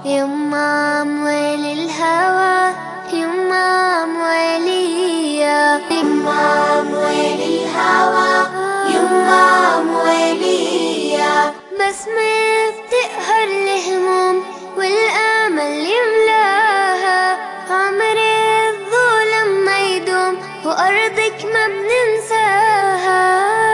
يما أموال الهوى يما أموالية يما أموال الهوى يما أموالية بسمة بتقهر الهموم والأمل يملاها عمري الظلم ما يدوم وأرضك ما بننساها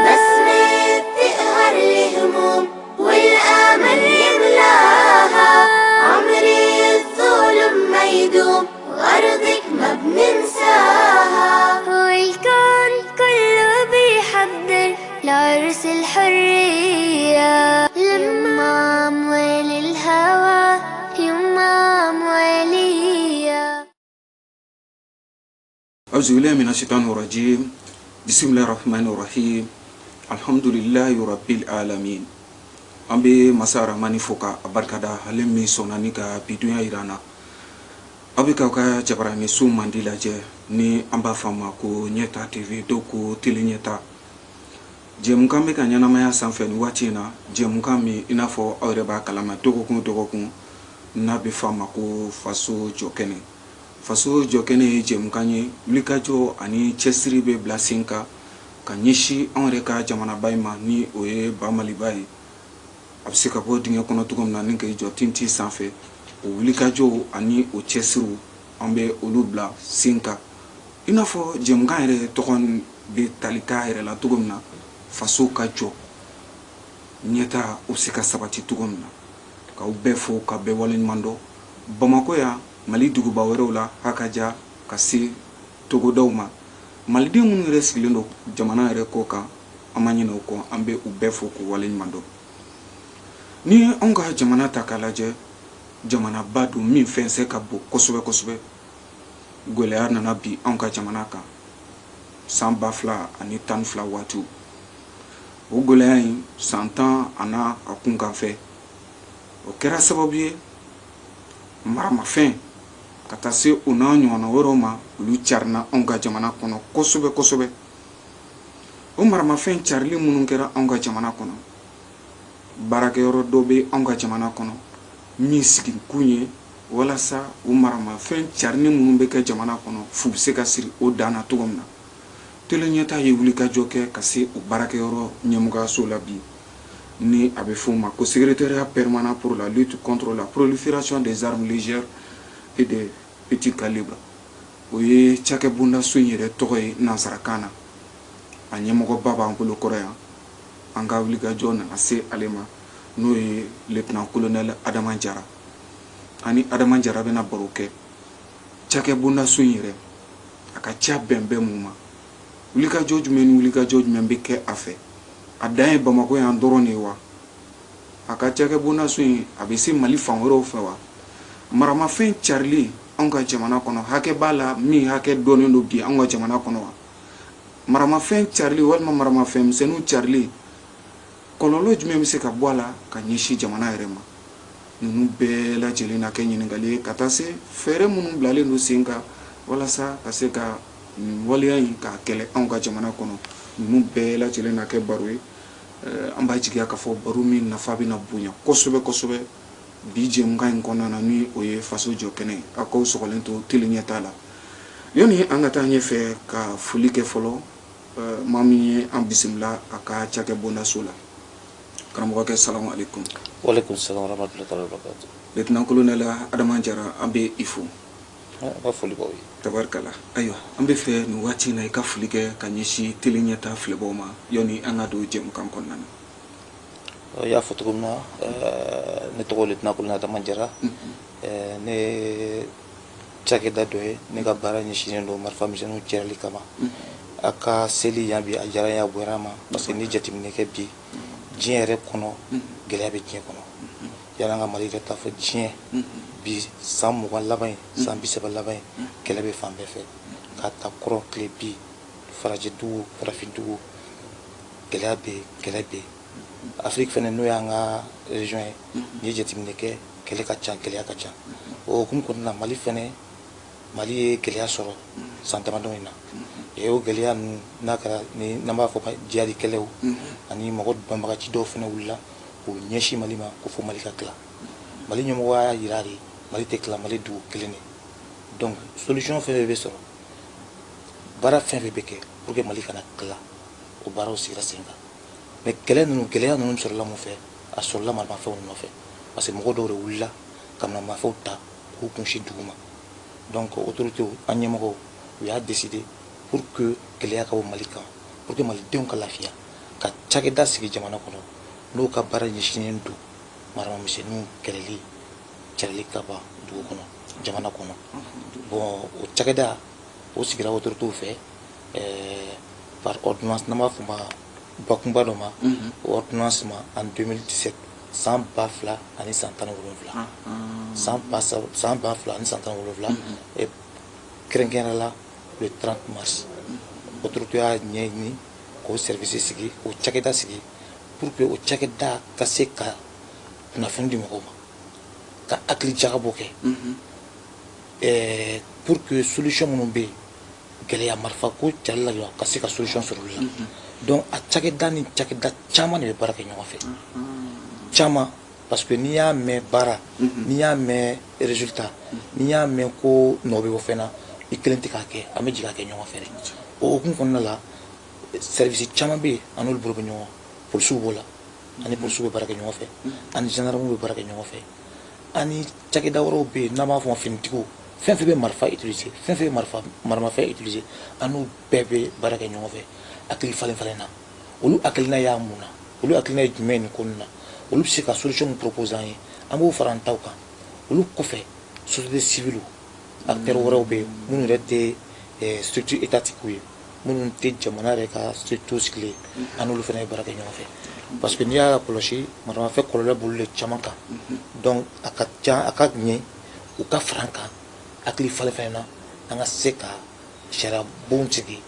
بسمة بتقهر الهموم والأمل يملاها عمري الظلم ما يدوم وأرضك ما بننساها والكون كله بيحضر لعرس الحرية يما أموال الهوى يما أموالية. أعوذ بالله من الشيطان الرجيم. بسم الله الرحمن الرحيم. الحمد لله رب العالمين. Ambe masara manifoka abarkada halemi sonani ka bidunya irana abika ka jabara ni su mandila je ni amba fama ko nyeta tv doko tele nyeta jem kambe ka nyana maya sanfe ni watina jem kambe inafo awreba kalama dogokun na be fama ko faso jokene jem kanye likajo ani chesiri be blasinka kanyishi onreka jamana bayma ni oye bamali bayi abse ka bo dinga kono tugum na ninka jo tinti sanfɛ o wilikajo ani o chesiru ambe olubla sinka inafo jemga yɛrɛ tɔgɔn be talika yɛrɛ la tugum na faso ka jɔ ɲɛta o se ka sabati tugum na ka u bɛɛ fo ka bɛɛ waleɲuman dɔ bamako ya mali duguba wɛrɛw la hakaja ka se togodaw ma maliden minnu yɛrɛ sigilen do jamana yɛrɛ kɔ kan an ma ɲinɛ o kɔ an bɛ u bɛɛ fo k'u waleɲuman dɔ ni an ka jamana ta k'a lajɛ jamana ba don min fɛn se ka bon kosɛbɛ gwɛlɛya nana bi an ka jamana kan san 2012 waati o gwɛlɛya in san 10 ana a kun kan fɛ o kɛra sababu ye maramafɛn ka taa se o n'a ɲɔgɔnna wɛrɛw ma olu carina an ka jamana kɔnɔ kosɛbɛ o maramafɛn carili minnu kɛra an ka jamana kɔnɔ baarakɛyɔrɔ dɔ bɛ an ka jamana kɔnɔ min sigi kun ye walasa o maramafɛn carini minnu bɛ kɛ jamana kɔnɔ fu bɛ se ka siri o dan na cogo min na tele ɲɛta ye wulikajɔ kɛ ka se o baarakɛyɔrɔ ɲɛmɔgɔyaso la bi ni a bɛ f'o ma ko secrétariat permanent pour la lutte contre la prolifération des armes légères et des petits calibres o ye cakɛbondaso in yɛrɛ tɔgɔ ye nansarakan na a ɲɛmɔgɔba b'an bolo kɔrɔ yan an ka wulikajɔ nana se ale ma n'o ye lieutenant colonel Adama Jara ani Adama Jara bɛna baro kɛ cakɛbondaso in yɛrɛ a ka ca bɛnbɛn mun ma wulikajɔ jumɛn ni wulikajɔ jumɛn bɛ kɛ a fɛ a dan ye Bamako yan dɔrɔn de wa a ka cakɛbondaso in a bɛ se Mali fan wɛrɛw fɛ wa maramafɛn carili an ka jamana kɔnɔ hakɛ b'a la min hakɛ dɔnnen do bi an ka jamana kɔnɔ wa maramafɛn carili walima maramafɛn misɛnninw carili kɔlɔlɔ jumɛn bɛ se ka bɔ a la ka ɲɛsin jamana yɛrɛ ma ninnu bɛɛ lajɛlen na kɛ ɲininkali ye ka taa se fɛɛrɛ minnu bilalen do sen kan walasa ka se ka nin waleya in k'a kɛlɛ anw ka jamana kɔnɔ ninnu bɛɛ lajɛlen na kɛ baro ye an b'a jigiya k'a fɔ baro min nafa bɛna bonya kosɛbɛ bi jɛmukan in kɔnɔna na ni o ye faso jɔ kɛnɛ ye a k'aw sɔgɔlen to tele ɲɛta la yanni an ka taa ɲɛfɛ ka foli kɛ fɔlɔ maa min ye an bisimila a ka cakɛbondaso la karamɔgɔkɛ salamu alaikum. Walaikum salam wa rahmatullahi wa barakatuh. Lieutenant colonel Adama Jara an bɛ i fo. Ka foli b'aw ye. Tabarikala. Ayiwa an bɛ fɛ nin waati in na i ka foli kɛ ka ɲɛsin tele ɲɛta filɛbagaw ma yanni an ka don jɛmukan kɔnɔna na. I y'a fɔ cogo min na ne tɔgɔ Lieutenant colonel Adama Jara ne ye cakɛda dɔ ye ne ka baara ɲɛsinnen don marifa misɛnninw cɛrɛli kama a ka seli yan bi a diyara n ye a bonyara n ma parce que ni jateminɛ kɛ bi diɲɛ yɛrɛ kɔnɔ gɛlɛya bɛ diɲɛ kɔnɔ yani an ka Mali yɛrɛ ta fɔ diɲɛ bi san 20 laban ye san 30 laban ye kɛlɛ bɛ fan bɛɛ fɛ k'a ta kɔrɔ tile bi farajɛ dugu farafin dugu gɛlɛya bɛ yen Afrique fɛnɛ n'o y'an ka région ye ni ye jateminɛ kɛ kɛlɛ ka ca gɛlɛya ka ca o hukumu kɔnɔna na Mali ye gɛlɛya sɔrɔ san damadɔ in na o gɛlɛya ninnu n'a kɛra ni n'an b'a fɔ jihadi kɛlɛw ani mɔgɔ banbagaci dɔw fɛnɛ wulila k'u ɲɛsin Mali ma ko fo Mali ka tila mali ɲɛmɔgɔ y'a yira de mali tɛ tila mali dugu kelen de donc solution fɛn fɛn bɛ sɔrɔ baara fɛn fɛn bɛ kɛ pour que mali kana tila o baaraw sigira sen kan mais gɛlɛya ninnu sɔrɔla mun fɛ a sɔrɔla maramafɛnw nɔfɛ parce que mɔgɔ dɔw de wulila ka maramafɛnw ta k'u kunsi duguma donc autorités an ɲɛmɔgɔw u y'a décider pour que gɛlɛya ka bɔ mali kan pour que malidenw ka lafiya ka cakɛda sigi jamana kɔnɔ n'o ka baara ɲɛsinnen don maramamisɛnninw kɛlɛli cɛrɛli ka ban dugu kɔnɔ jamana kɔnɔ bon o cakɛda o sigira autorités fɛ par ordonnance n'an b'a fɔ ma bakunba dɔ ma ordonnance ma en 2017 san 2017 san 2017 kɛrɛnkɛrɛnla le 30 mars autorité y'a ɲɛɲini k'o service sigi k'o cakɛda sigi pour que o cakɛda ka se ka kunnafoni di mɔgɔw ma ka hakili jagabɔ kɛ pour que solution minnu bɛ yen gɛlɛya marifa ko cari la ka se ka solution sɔrɔ olu la donc a cakɛda ni cakɛda caman de bɛ baara kɛ ɲɔgɔn fɛ caman parce que n'i y'a mɛn baara n'i y'a mɛn résultat n'i y'a mɛn ko nɔ bɛ bɔ fɛn na i kelen tɛ k'a kɛ an bɛ jigin k'a kɛ ɲɔgɔn fɛ de o hukumu kɔnɔna la service caman bɛ yen an n'olu bolo bɛ ɲɔgɔn polisiw b'o la ani polisiw bɛ baara kɛ ɲɔgɔn fɛ ani gendarmew bɛ baara kɛ ɲɔgɔn fɛ ani cakɛda wɛrɛw bɛ yen n'an b'a fɔ finitigiw fɛn fɛn bɛ marifa utiliser fɛn fɛn bɛ maramafɛn utiliser an n'u bɛɛ bɛ baara kɛ ɲɔgɔn fɛ hakili falen falen na olu hakilina y'a mun na olu hakilina ye jumɛn ye nin ko ninnu na olu bɛ se ka solution min proposer an ye an b'o fara an taw kan olu kɔfɛ société civile acteurs wɛrɛw bɛ yen minnu yɛrɛ tɛ structure étatique ye minnu tɛ jamana yɛrɛ ka structure sigilen an n'olu fana ye baara kɛ ɲɔgɔn fɛ parce que n'i y'a kɔlɔsi maramafɛn kɔlɔlɔ b'olu le caman kan donc a ka ca a ka ɲɛ u ka fara an kan hakili falen falen na an ka se ka sariya bon sigi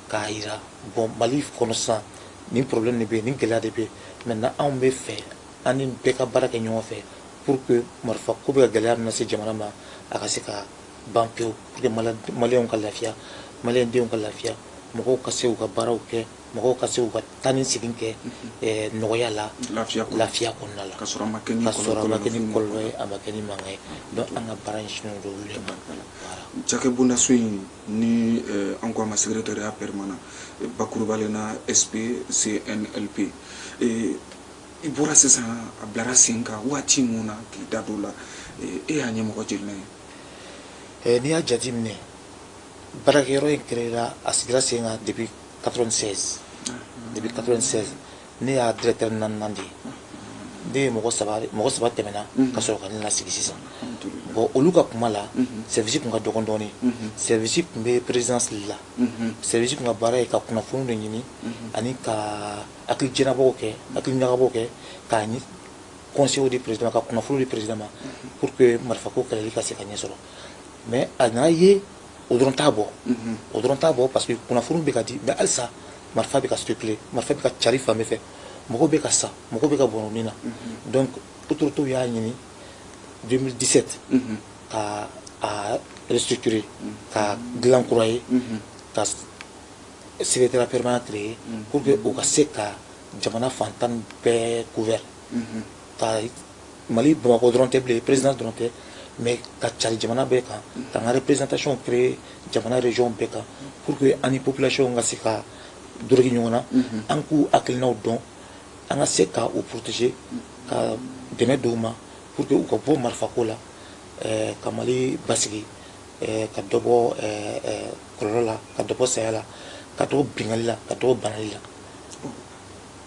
k'a yira bon mali kɔnɔ sisan nin problème de bɛ yen nin gɛlɛya de bɛ yen maintenant anw bɛ fɛ an ni bɛɛ ka baara kɛ ɲɔgɔn fɛ pour que marifa ko bɛ ka gɛlɛya min lase jamana ma a ka se ka ban pewu pour que maliyɛnw ka lafiya maliyɛndenw ka lafiya mɔgɔw ka se u ka baaraw kɛ mɔgɔw ka se u ka taa ni segin kɛ nɔgɔya la lafiya kɔnɔna la ka sɔrɔ a ma kɛ ni kɔlɔlɔ ye a ma kɛ ni mankan ye donc an ka baara ɲɛsinnen don olu de ma cakɛbondaso in ni an ko a ma secrétariat permanent bakurubalen na SPCNLP i bɔra sisan a bilara sen kan waati mun na k'i da don la e y'a ɲɛmɔgɔ jelina ye n'i y'a jateminɛ baarakɛyɔrɔ in créera a sigira sen kan depuis 96 ne y'a directeur naaninan de ye ne ye mɔgɔ saba tɛmɛna ka sɔrɔ ka ne lasigi sisan bon olu ka kuma la service tun ka dɔgɔn dɔɔnin service tun bɛ présidence la service tun ka baara ye ka kunnafoni de ɲini ani ka hakili jɛnabɔw kɛ hakili ɲagabɔw kɛ k'a ɲi conseil du président ka kunnafoni di président ma pour que marifako kɛlɛli ka se ka ɲɛ sɔrɔ mais a nana ye o dɔrɔn t'a bɔ parce que kunnafoni bɛ ka di mais halisa marifa bɛ ka spéculer marifa bɛ ka cari fan bɛɛ fɛ mɔgɔw bɛ ka sa mɔgɔw bɛ ka bɔn o min na donc autorités y'a ɲini 2017 ka a restructurer ka dilan kura ye ka secrétariat permanent créer pour que o ka se ka jamana fantan bɛɛ couvert ka mali bamakɔ dɔrɔn tɛ bilen président dɔrɔn tɛ mais ka cari jamana bɛɛ kan k'an ka représentation créer jamana région bɛɛ kan pour que an ni population ka se ka doroki ɲɔgɔn na an k'u hakilinaw dɔn an ka se ka u protéger ka dɛmɛ d'u ma pour que u ka bɔ marifako la ka mali basigi ka dɔ bɔ kɔlɔlɔ la ka dɔ bɔ saya la ka dɔ bɔ bingali la ka dɔ bɔ banali la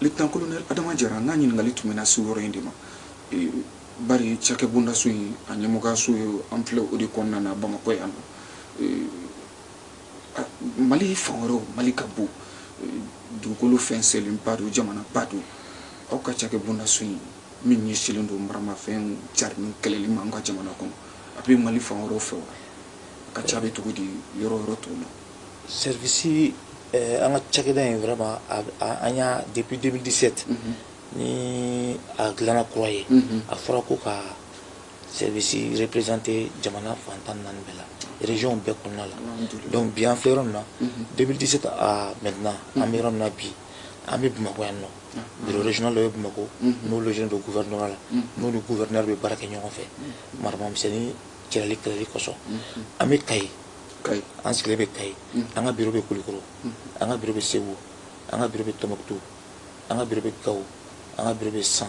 lieutenant colonel Adama Jara n ka ɲininkali tun bɛna se yɔrɔ in de ma bari cakɛbondaso in a ɲɛmɔgɔyaso ye an filɛ o de kɔnɔna na bamakɔ yan nɔ mali fan wɛrɛw mali ka bon dugukolo fɛn sɛlenba don jamanaba don aw ka cakɛbondaso in min ɲɛsilen don maramafɛn cari ni kɛlɛli ma an ka jamana kɔnɔ a bɛ mali fan wɛrɛw fɛ wa a ka ca bɛ cogo di yɔrɔ yɔrɔ tɔw la service an ka cakɛda in vraiment an y'a depuis 2017 ni a dilanna kura ye a fɔra ko ka service représenter jamana fantan naani bɛɛ la région bɛɛ kɔnɔna la donc bi an filɛ yɔrɔ min na 2017 à maintenant an bɛ yɔrɔ min na bi an bɛ Bamakɔ yan nɔ bureau régional dɔ bɛ Bamakɔ n'o logé do gouvernement la n'o ni gouverneur bɛ baara kɛ ɲɔgɔn fɛ marabamisɛnnin cɛlali kɛlɛli kɔsɔn an bɛ Kayi an sigilen bɛ Kayi an ka bureau bɛ Kulikoro an ka bureau bɛ Segu an ka bureau bɛ Tɔnbukutu an ka bureau bɛ Gawo an ka bureau bɛ San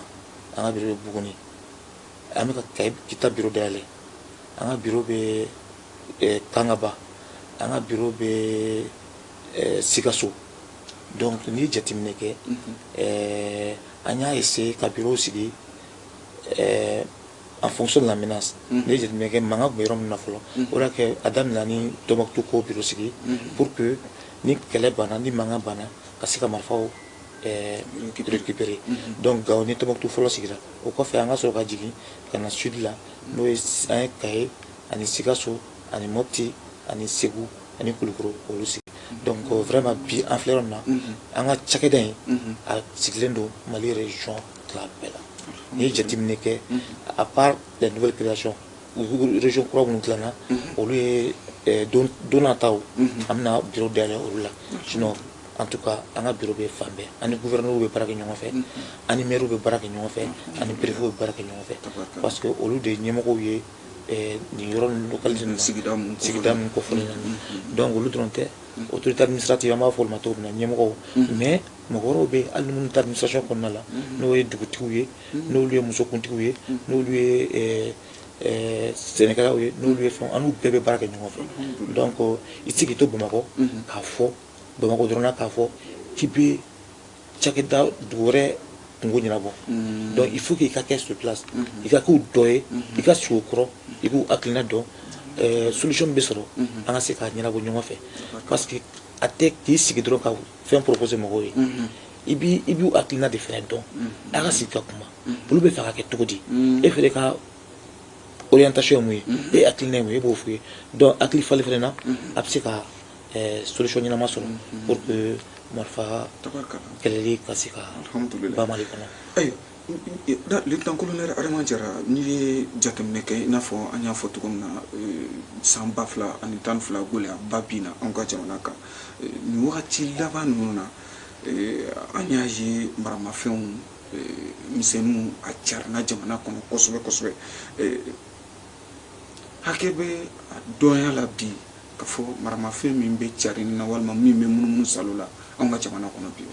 an ka bureau bɛ Buguni an bɛ ka Kayi kita bureau dayɛlɛ an ka bureau bɛ Kangaba an ka bureau bɛ Sikaso donc ni jateminɛ kɛ an y'a essayer ka bureau sigi en fonction de la menace ni jateminɛ kɛ mankan tun bɛ yɔrɔ min na fɔlɔ o de y'a kɛ a daminɛna ni Tɔnbukutu ko bureau sigi pour que ni kɛlɛ banna ni mankan banna ka se ka marifaw récupérer donc Gawo ni Tɔnbukutu fɔlɔ sigira o kɔfɛ an ka sɔrɔ ka jigin ka na sud la n'o ye an ye Kayi ani Sikaso ani Mopti ani Segu ani Kulikoro olu sigi donc vraiment bi an filɛ yɔrɔ min na an ka cakɛda in a sigilen don Mali région tila bɛɛ la n'i ye jateminɛ kɛ à part les nouvelles créations région kura minnu dilanna olu ye don nataw an bɛna bureau dayɛlɛ olu la sinon en tout cas an ka bureau bɛ fan bɛɛ ani gouverneur bɛ baara kɛ ɲɔgɔn fɛ ani maire bɛ baara kɛ ɲɔgɔn fɛ ani préfet bɛ baara kɛ ɲɔgɔn fɛ parce que olu de ɲɛmɔgɔw ye nin yɔrɔ ninnu localité ninnu sigida min kofɔlen na donc olu dɔrɔn tɛ autorité administrative an b'a fɔ olu ma cogo min na ɲɛmɔgɔw mais mɔgɔ wɛrɛw bɛ hali minnu tɛ administration kɔnɔna la n'o ye dugutigiw ye n'olu ye musokuntigiw ye n'olu ye sɛnɛkɛlaw ye n'olu ye fɛn an n'u bɛɛ bɛ baara kɛ ɲɔgɔn fɛ donc i tɛ se k'i to Bamakɔ k'a fɔ Bamakɔ dɔrɔn na k'a fɔ k'i bɛ cakɛda dugu wɛrɛ kungo ɲɛnabɔ donc il faut que i ka kɛ sur place i ka k'u dɔ ye i ka sigi o kɔrɔ i k'u hakilina dɔn solution bɛ sɔrɔ an ka se k'a ɲɛnabɔ ɲɔgɔn fɛ parce que a tɛ k'i sigi dɔrɔn ka fɛn proposer mɔgɔw ye i b'u hakilina de fɛnɛ dɔn a ka sigi ka kuma olu bɛ fɛ ka kɛ cogo di e fɛnɛ ka orientation ye mun ye e hakilina ye mun ye e b'o f'u ye donc hakili falen fɛnɛ na a bɛ se ka solution ɲɛnama sɔrɔ pour que marifa kɛlɛli ka se ka ba Mali kɔnɔ. Ayiwa lieutenant colonel Adama Jara n'i ye jateminɛ kɛ i n'a fɔ an y'a fɔ cogo min na san 2012 gɛlɛyaba binna anw ka jamana kan nin wagati laban ninnu na an y'a ye maramafɛnw misɛnninw a carinna jamana kɔnɔ kosɛbɛ kosɛbɛ hakɛ bɛ a dɔnya la bi ka fɔ maramafɛn min bɛ carinni na walima min bɛ munumunu salo la anw ka jamana kɔnɔ bi.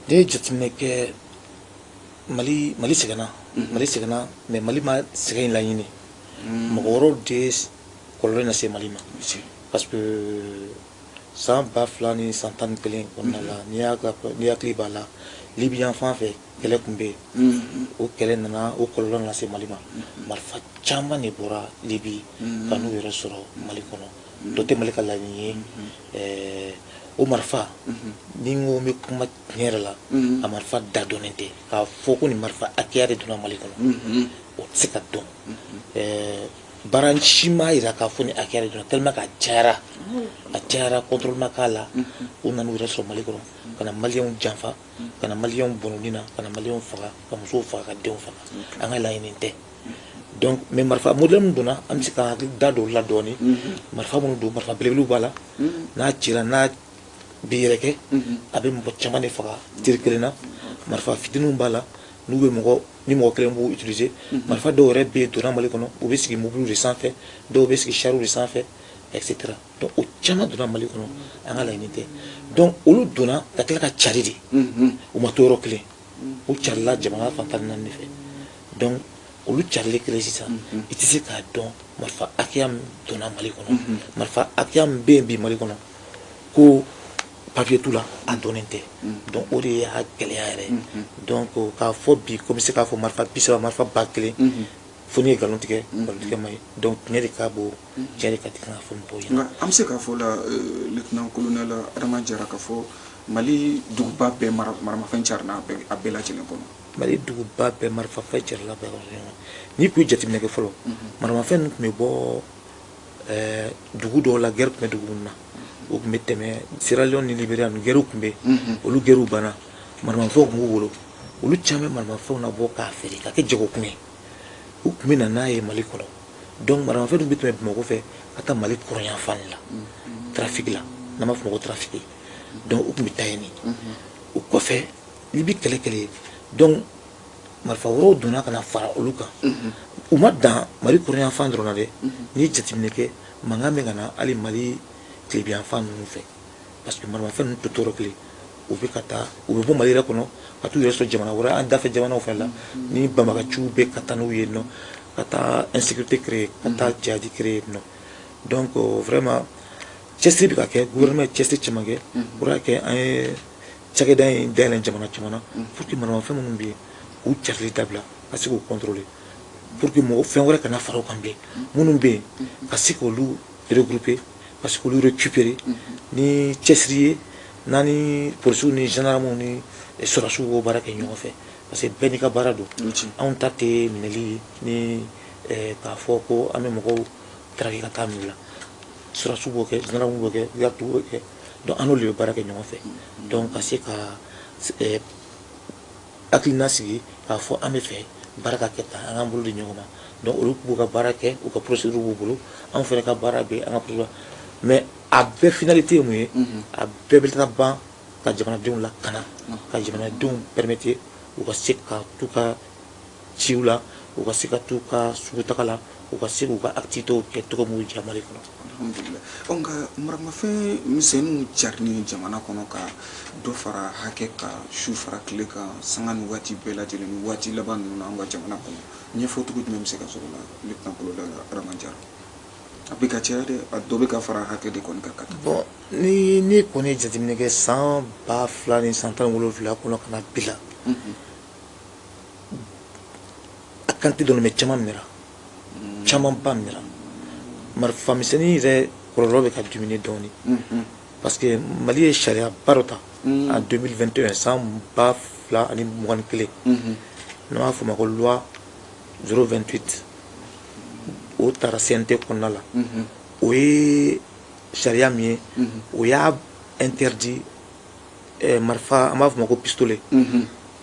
Ne ye jateminɛ kɛ Mali sɛgɛnna mais Mali ma sɛgɛn in laɲini mɔgɔ wɛrɛw de kɔlɔlɔ lase Mali ma parce que san 2000 ni san 11 kɔnɔna la n'i hakili b'a la Libi yan fan fɛ kɛlɛ tun bɛ yen o kɛlɛ nana o kɔlɔlɔ lase Mali ma marifa caman de bɔra Libi ka n'u yɛrɛ sɔrɔ Mali kɔnɔ dɔ tɛ Mali ka laɲini ye o marifa ni n ko n bɛ kuma tiɲɛ yɛrɛ la a marifa da dɔnnen tɛ k'a fɔ ko nin marifa hakɛya de donna Mali kɔnɔ o tɛ se ka dɔn baara si m'a jira k'a fɔ nin hakɛya de donna tellement que a cayara contrôle ma k'a la u nana u yɛrɛ sɔrɔ Mali kɔnɔ ka na maliyɛnw janfa ka na maliyɛnw bɔnɔni na ka na maliyɛnw faga ka musow faga ka denw faga an ka laɲini tɛ donc mais marifa modèle min donna an bɛ se ka hakili da dɔw la dɔɔni marifa minnu don marifa belebelew b'a la n'a cira n'a bɛ yɛrɛkɛ a bɛ mɔgɔ caman de faga teri kelen na marifa fitininw b'a la n'u bɛ ni mɔgɔ kelen b'u utiliser marifa dɔw yɛrɛ bɛ donna Mali kɔnɔ u bɛ sigi mobiliw de sanfɛ dɔw bɛ sigi chariw de sanfɛ etc donc o caman donna Mali kɔnɔ an ka laɲini tɛ donc olu donna ka tila ka cari de u ma to yɔrɔ kelen u carila jamana fan 14 de fɛ donc olu carili kelen sisan i tɛ se k'a dɔn marifa hakɛya min donna Mali kɔnɔ marifa hakɛya min bɛ yen bi Mali kɔnɔ ko papier t'u la a dɔnnen tɛ donc o de y'a gɛlɛya yɛrɛ donc k'a fɔ bi ko n bɛ se k'a fɔ marifa 30 marifa 1000 fo ni ye nkalon tigɛ ma ye donc tiɲɛ de ka bon tiɲɛ de ka di kan ka fɔ mɔgɔw ɲɛna. Nka an bɛ se k'a fɔ la lieutenant colonel Adama Jara k'a fɔ Mali duguba bɛɛ maramafɛn carina a bɛɛ lajɛlen kɔnɔ. Mali duguba bɛɛ marifafɛn carila bɛɛ kɔnɔ n'i kun ye jateminɛ kɛ fɔlɔ maramafɛn ninnu tun bɛ bɔ dugu dɔw la guerre tun bɛ dugu minnu na o tun bɛ tɛmɛ Sierra Leone ni Libéria ninnu guerrew tun bɛ yen olu guerrew banna maramafɛnw tun b'u bolo olu caman bɛ maramafɛnw labɔ k'a feere k'a kɛ jagokun ye u tun bɛ na n'a ye Mali kɔnɔ donc maramafɛn ninnu bɛ tɛmɛ Bamakɔ fɛ ka taa Mali kɔrɔnyan fan de la trafic la n'an b'a fɔ o ma ko trafic donc u kun bɛ taa yen de o kɔfɛ n'i bɛ kɛlɛ kɛlɛ donc marifa wɛrɛw donna ka na fara olu kan u ma dan mali kɔrɔyanfan dɔrɔn na dɛ n'i ye jateminɛ kɛ mankan bɛ ka na hali mali tilebiyanfan ninnu fɛ parce que marimafɛn ninnu tɛ tɔɔrɔ kelen u bɛ ka taa u bɛ bɔ mali yɛrɛ kɔnɔ ka t'u yɛrɛ sɔrɔ jamana wɛrɛ an dafɛ jamanaw fɛ la ni banbagaciw bɛ ka taa n'u ye nɔ ka taa insécurité créer ka taa jihadi créer nɔ donc vraiment cɛsiri bɛ ka kɛ gouvernement ye cɛsiri caman kɛ o de y'a kɛ an ye cakɛda in dayɛlɛ jamana caman na pour que marimafɛn minnu bɛ yen k'u carili dabila ka se k'u contrôler pour que mɔgɔ fɛn wɛrɛ kana fara o kan bilen minnu bɛ yen ka se k'olu regrouper ka se k'olu récupérer ni cɛsiri ye n'an ni polisiw ni gendarmew ni sɔrɔdasiw b'o baara kɛ ɲɔgɔn fɛ parce que bɛɛ n'i ka baara don anw ta tɛ minɛli ni k'a fɔ ko an bɛ mɔgɔw traquer ka taa minɛ la sɔrɔdasiw b'o kɛ gendarmew b'o kɛ gardiw b'o kɛ donc an n'olu bɛ baara kɛ ɲɔgɔn fɛ donc ka se ka hakilina sigi k'a fɔ an bɛ fɛ baara ka kɛ tan an k'an bolo di ɲɔgɔn ma donc olu b'u ka baara kɛ u ka procédure b'u bolo anw fɛnɛ ka baara bɛ an ka procédure mais a bɛɛ finalité ye mun ye a bɛɛ bɛ taa ban ka jamanadenw lakana ka jamanadenw permettre u ka se ka t'u ka ciw la u ka se ka t'u ka sugutaga la u ka se k'u ka activités kɛ cogo min diya mali kɔnɔ. alhamdulillah nka maramafɛn misɛnninw carini jamana kɔnɔ ka dɔ fara hakɛ kan su fara tile kan sanga ni waati bɛɛ lajɛlen ni waati laban ninnu na an ka jamana kɔnɔ ɲɛfɔcogo jumɛn bɛ se ka sɔrɔ o la lieutenant colonel Adama Jara a bɛ ka caya dɛ a dɔ bɛ ka fara hakɛ de kɔni ka kan. bon ni kɔni ye jateminɛ kɛ san 2000 ni san 17 kɔnɔ ka na bi la a kan tɛ dɔn mɛ caman minɛra camanba minɛra marifa misɛnnin yɛrɛ kɔlɔlɔ bɛ ka dumuni dɔɔnin parce que mali ye sariya ba dɔ ta en 2021 san 2021 n'an b'a fɔ o ma ko loi 028 o taara CNT kɔnɔna la o ye sariya min ye o y'a interdit marifa an b'a fɔ o ma ko pistolet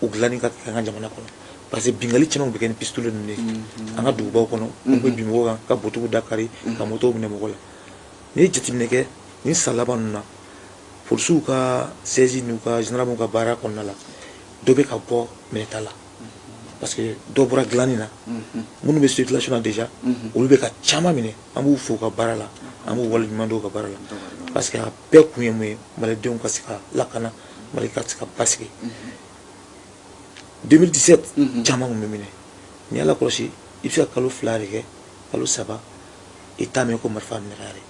o dilanni ka kɛ an ka jamana kɔnɔ parce que bingali caman bɛ kɛ ni pistolet ninnu ye an ka dugubaw kɔnɔ u bɛ bin mɔgɔw kan ka botigiw dakari ka motow minɛ mɔgɔ la n'i ye jateminɛ kɛ nin san laban ninnu na polisiw ka siège n'u ka gendarmew ka baara kɔnɔna la dɔ bɛ ka bɔ minɛta la parce que dɔ bɔra dilanni na minnu bɛ circulation na déjà olu bɛ ka caman minɛ an b'u fo u ka baara la an b'u waleɲuman dɔn u ka baara la parce que a bɛɛ kun ye mun ye malidenw ka se ka lakana mali ka se ka basigi 2017 caman kun bɛ minɛ ni ala kɔlɔsi i bɛ se ka kalo 2 de kɛ kalo 3 i t'a mɛn ko marifa minɛra yɛrɛ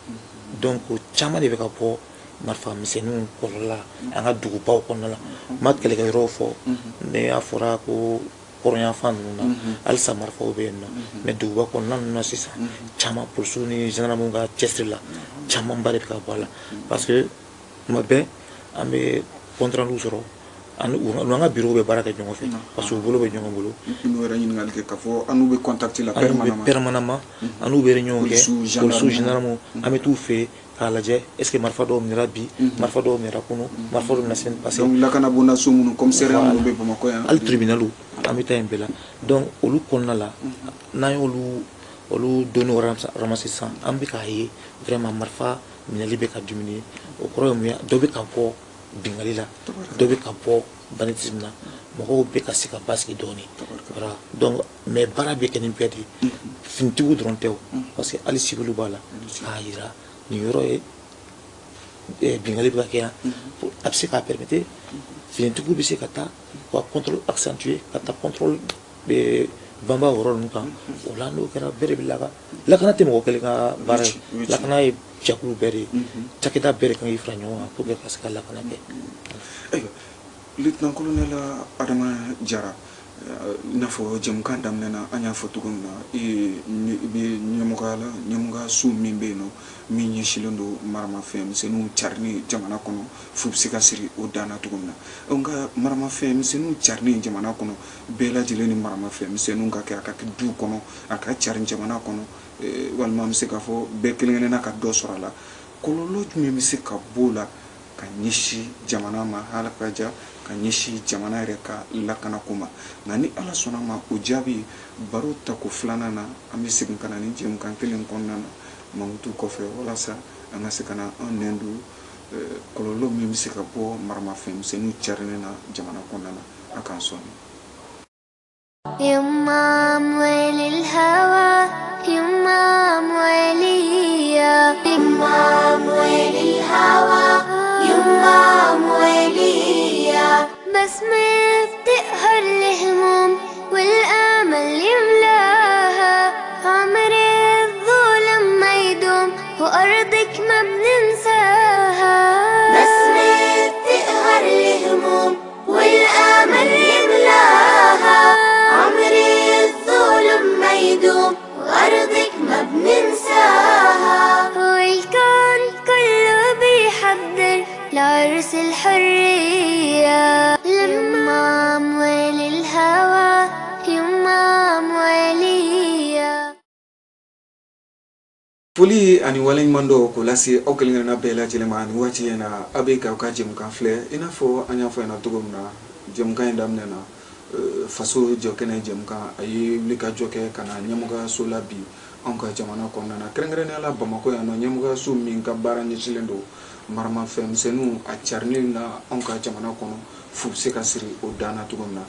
donc caman de bɛ ka bɔ marifa misɛnninw kɔnɔna la an ka dugubaw kɔnɔna la n ma kɛlɛkɛyɔrɔw fɔ ne y'a fɔra ko kɔrɔnyanfan ninnu na halisa marifaw bɛ yen nɔ mais duguba kɔnɔna ninnu na sisan caman polisiw ni gendarmew ka cɛsiri la camanba de bɛ ka bɔ a la parce que tuma bɛɛ an bɛ compte rendu sɔrɔ an ka bureau bɛ baara kɛ ɲɔgɔn fɛ parce que u bolo bɛ ɲɔgɔn bolo n'o yɛrɛ ɲininkali kɛ k'a fɔ an n'u bɛ contact la permanemment an n'u bɛ réunion kɛ polisiw gendarmew an bɛ t'u fɛ yen k'a lajɛ est ce que marifa dɔw minɛra bi marifa dɔw minɛra kunun marifa dɔw minɛ semaine passée donc lakana bonda so minnu commissariat minnu bɛ Bamakɔ yan hali tribunal an bɛ taa yen bɛɛ la donc olu kɔnɔna la n'an y'olu données ramasser sisan an bɛ k'a ye vraiment marifa minɛli bɛ ka diminuer o kɔrɔ ye mun ye dɔ bɛ ka bɔ bingali la dɔ bɛ ka bɔ banditisme na mɔgɔw bɛ ka se ka basigi dɔɔnin voilà donc mais baara bɛ kɛ nin bɛɛ de finitigiw dɔrɔn tɛ o parce que hali civil b'a la k'a jira nin yɔrɔ ye bingali bɛ ka kɛ yan a bɛ se k'a permettre finitigiw bɛ se ka taa ka contrôle accentué ka taa contrôle banba yɔrɔ ninnu kan o la n'o kɛra bɛɛ de bɛ lakana tɛ mɔgɔ kelen ka baara ye lakana ye jɛkulu bɛɛ de ye cakɛda bɛɛ de kan k'i fara ɲɔgɔn kan pour que ka se ka lakana kɛ. ayiwa lieutenant colonel Adama Jara i n'a fɔ jɛmukan daminɛna an y'a fɔ cogo min na i bɛ ɲɛmɔgɔya la ɲɛmɔgɔya so min bɛ yen nɔ min ɲɛsinnen don maramafɛn misɛnninw carini jamana kɔnɔ f'u bɛ se ka siri o dan na cogo min na nka maramafɛn misɛnninw carini jamana kɔnɔ bɛɛ lajɛlen ni maramafɛn misɛnninw ka kɛ a ka kɛ duw kɔnɔ a ka carin jamana kɔnɔ walima an bɛ se k'a fɔ bɛɛ kelen-kelenna ka dɔ sɔrɔ a la kɔlɔlɔ jumɛn bɛ se ka b'o la ka ɲɛsin jamana ma ala ka ja ka ɲɛsin jamana yɛrɛ ka lakanako ma nka ni ala sɔnna ma o jaabi baro tako 2nan na an bɛ segin ka na ni jɛmukan kelen kɔnɔna na mankutu kɔfɛ walasa an ka se ka na an nɛn don kɔlɔlɔ min bɛ se ka bɔ maramafɛnmisɛnninw carinni na jamana kɔnɔna na a k'an sɔnni. يما أموال الهوى يما أموالية يما أموال الهوى يما أموالية بسمة بتقهر الهموم والآمل يملاها عمري الظلم ما يدوم وأرضك ما بننساها بسمة بتقهر الهموم والآمل يملاها عمري الظلم ما يدوم وأرضك ما بننساها والكون كله بيحضر لعرس الحرية يما أموال الهوى يما أموالية. Foli ani waleɲuman dɔ k'o lase aw kelen-kelenna bɛɛ lajɛlen ma ni waati in na a bɛ k'aw ka jɛmukan filɛ i n'a fɔ an y'a fɔ ɲɛna cogo min na jɛmukan in daminɛ na faso jɔkɛnɛ jɛmukan a ye wulikajɔ kɛ ka na ɲɛmɔgɔyaso la bi anw ka jamana kɔnɔna na kɛrɛnkɛrɛnnenya la Bamakɔ yan nɔ ɲɛmɔgɔyaso min ka baara ɲɛsinnen don maramafɛnmisɛnninw a carinili la anw ka jamana kɔnɔ fu bɛ se ka siri o dan na cogo min na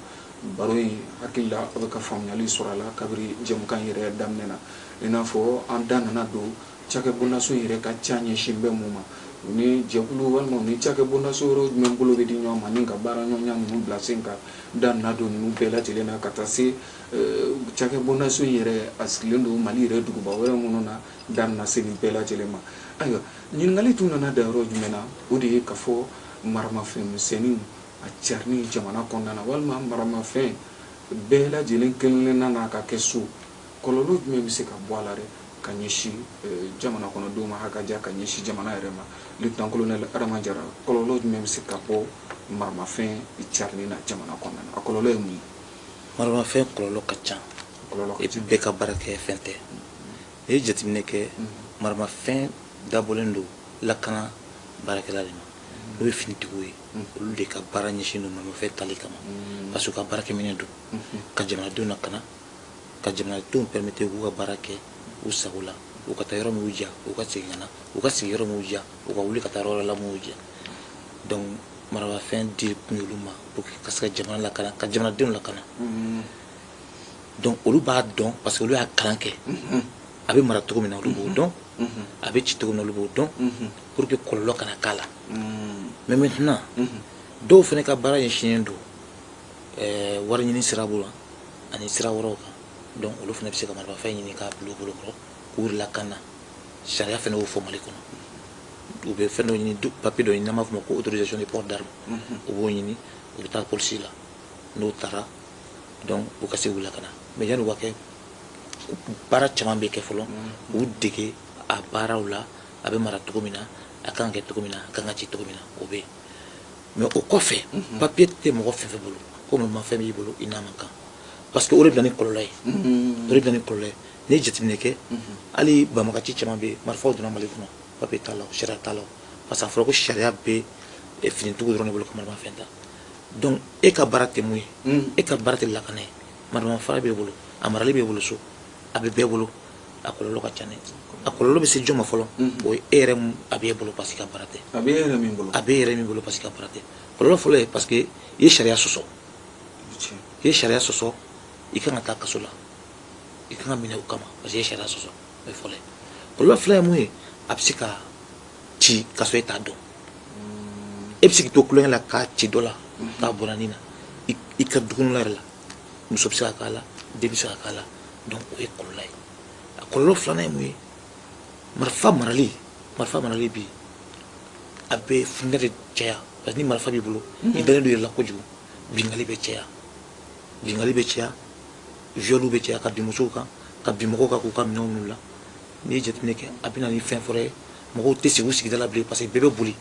baro in hakili la a bɛ ka faamuyali sɔrɔ a la kabiri jɛmukan yɛrɛ daminɛ na i n'a fɔ an da nana don cakɛ bondaso yɛrɛ ka ca ɲɛsin bɛ mun ma ni jɛkulu walima ni cakɛ bondaso yɔrɔ jumɛn bolo bɛ di ɲɔgɔn ma ni ka baara ɲɔgɔnya ninnu bila sen kan da nana don ninnu bɛɛ lajɛlen na ka taa se cakɛ bondaso yɛrɛ a sigilen don Mali yɛrɛ duguba wɛrɛ minnu na da nana se nin bɛɛ lajɛlen ma ayiwa ɲininkali tun nana da yɔrɔ jumɛn na o de ye ka fɔ maramafɛnmisɛnninw a carinni jamana kɔnɔna na walima maramafɛn bɛɛ lajɛlen kelen-kelenna n'a ka kɛ so kɔlɔlɔ jumɛn bɛ se ka bɔ a la dɛ ka ɲɛsin jamana kɔnɔdenw ma hakaja ka ɲɛsin jamana yɛrɛ ma lieutenant colonel Adama Jara kɔlɔlɔ jumɛn bɛ se ka bɔ maramafɛn carinni na jamana kɔnɔna na a kɔlɔlɔ ye mun ye. Maramafɛn kɔlɔlɔ ka ca et puis bɛɛ ka baara kɛ fɛn tɛ n'i ye jateminɛ kɛ maramafɛn dabɔlen don lakana baarakɛla de ma n'o ye finitigiw ye olu de ka baara ɲɛsin don maramafɛn tali kama parce que u ka baarakɛminɛ don ka jamanadenw lakana ka jamanadenw permettre k'u ka baara kɛ u sago la u ka taa yɔrɔ min u diya u ka segin ka na u ka sigi yɔrɔ min u diya u ka wuli ka taa yɔrɔ la min u diya donc maramafɛn di kun ye olu ma pour que ka se ka jamana lakana ka jamanadenw lakana donc olu b'a dɔn parce que olu y'a kalan kɛ a bɛ mara cogo min na olu b'o dɔn a bɛ ci cogo min na olu b'o dɔn pour que kɔlɔlɔ kana k'a la mais maintenant dɔw fana ka baara ɲɛsinnen don wari ɲini sira bolo ani sira wɛrɛw kan donc olu fana bɛ se ka maramafɛn ɲini k'a bila u bolo kɔrɔ k'u lakana sariya fana y'o fɔ Mali kɔnɔ u bɛ fɛn dɔ ɲini papier dɔ ɲini n'an b'a fɔ o ma ko autorisation de port d'arme u b'o ɲini u bɛ taa polisi la n'o taara donc u ka se k'u lakana mais yanni u ka kɛ baara caman bɛ kɛ fɔlɔ u dege a baaraw la a bɛ mara cogo min na a kan ka kɛ cogo min na a kan ka ci cogo min na o bɛ yen mais o kɔfɛ papier tɛ mɔgɔ fɛn fɛn bolo ko maramafɛn b'i bolo i n'a man kan parce que o de bɛ na ni kɔlɔlɔ ye o de bɛ na ni kɔlɔlɔ ye n'i ye jateminɛ kɛ hali banbagaci caman bɛ yen marifaw donna Mali kɔnɔ papier t'a la sariya t'a la parce que a fɔra ko sariya bɛ finitigiw dɔrɔn de bolo ka maramafɛn ta donc e ka baara tɛ mun ye e ka baara tɛ lakana ye maramafɛn b'e bolo a marali b'e bolo so a bɛ bɛɛ bolo a kɔlɔlɔ ka ca dɛ a kɔlɔlɔ bɛ se jɔn ma fɔlɔ o ye e yɛrɛ a b'e bolo parce que ka baara tɛ a bɛ e yɛrɛ min bolo a b'e yɛrɛ min bolo parce que ka baara tɛ kɔlɔlɔ fɔlɔ ye parce que i ye sariya sɔsɔ i ye sariya sɔsɔ i kan ka taa kaso la i kan ka minɛ o kama parce que i ye sariya sɔsɔ o ye fɔlɔ ye kɔlɔlɔ fila ye mun ye a bɛ se ka ci ka sɔrɔ e t'a dɔn e bɛ se k'i to kulonkɛ la k'a ci dɔ la k'a bɔra nin na i ka dukɔnɔla yɛrɛ la muso bɛ se ka k'a la den bɛ se ka k'a la donc o ye kɔlɔlɔ ye a kɔlɔlɔ filanan ye mun ye marifa marali bi a bɛ funɛ de caya parce que ni marifa b'i bolo i dalen don i yɛrɛ la kojugu bingali bɛ caya viol bɛ caya ka bin musow kan ka bin mɔgɔw kan k'u ka minɛnw minɛ u la n'i ye jateminɛ kɛ a bɛ na ni fɛn fɔlɔ ye mɔgɔw tɛ sigi u sigida la bilen parce que bɛɛ bɛ boli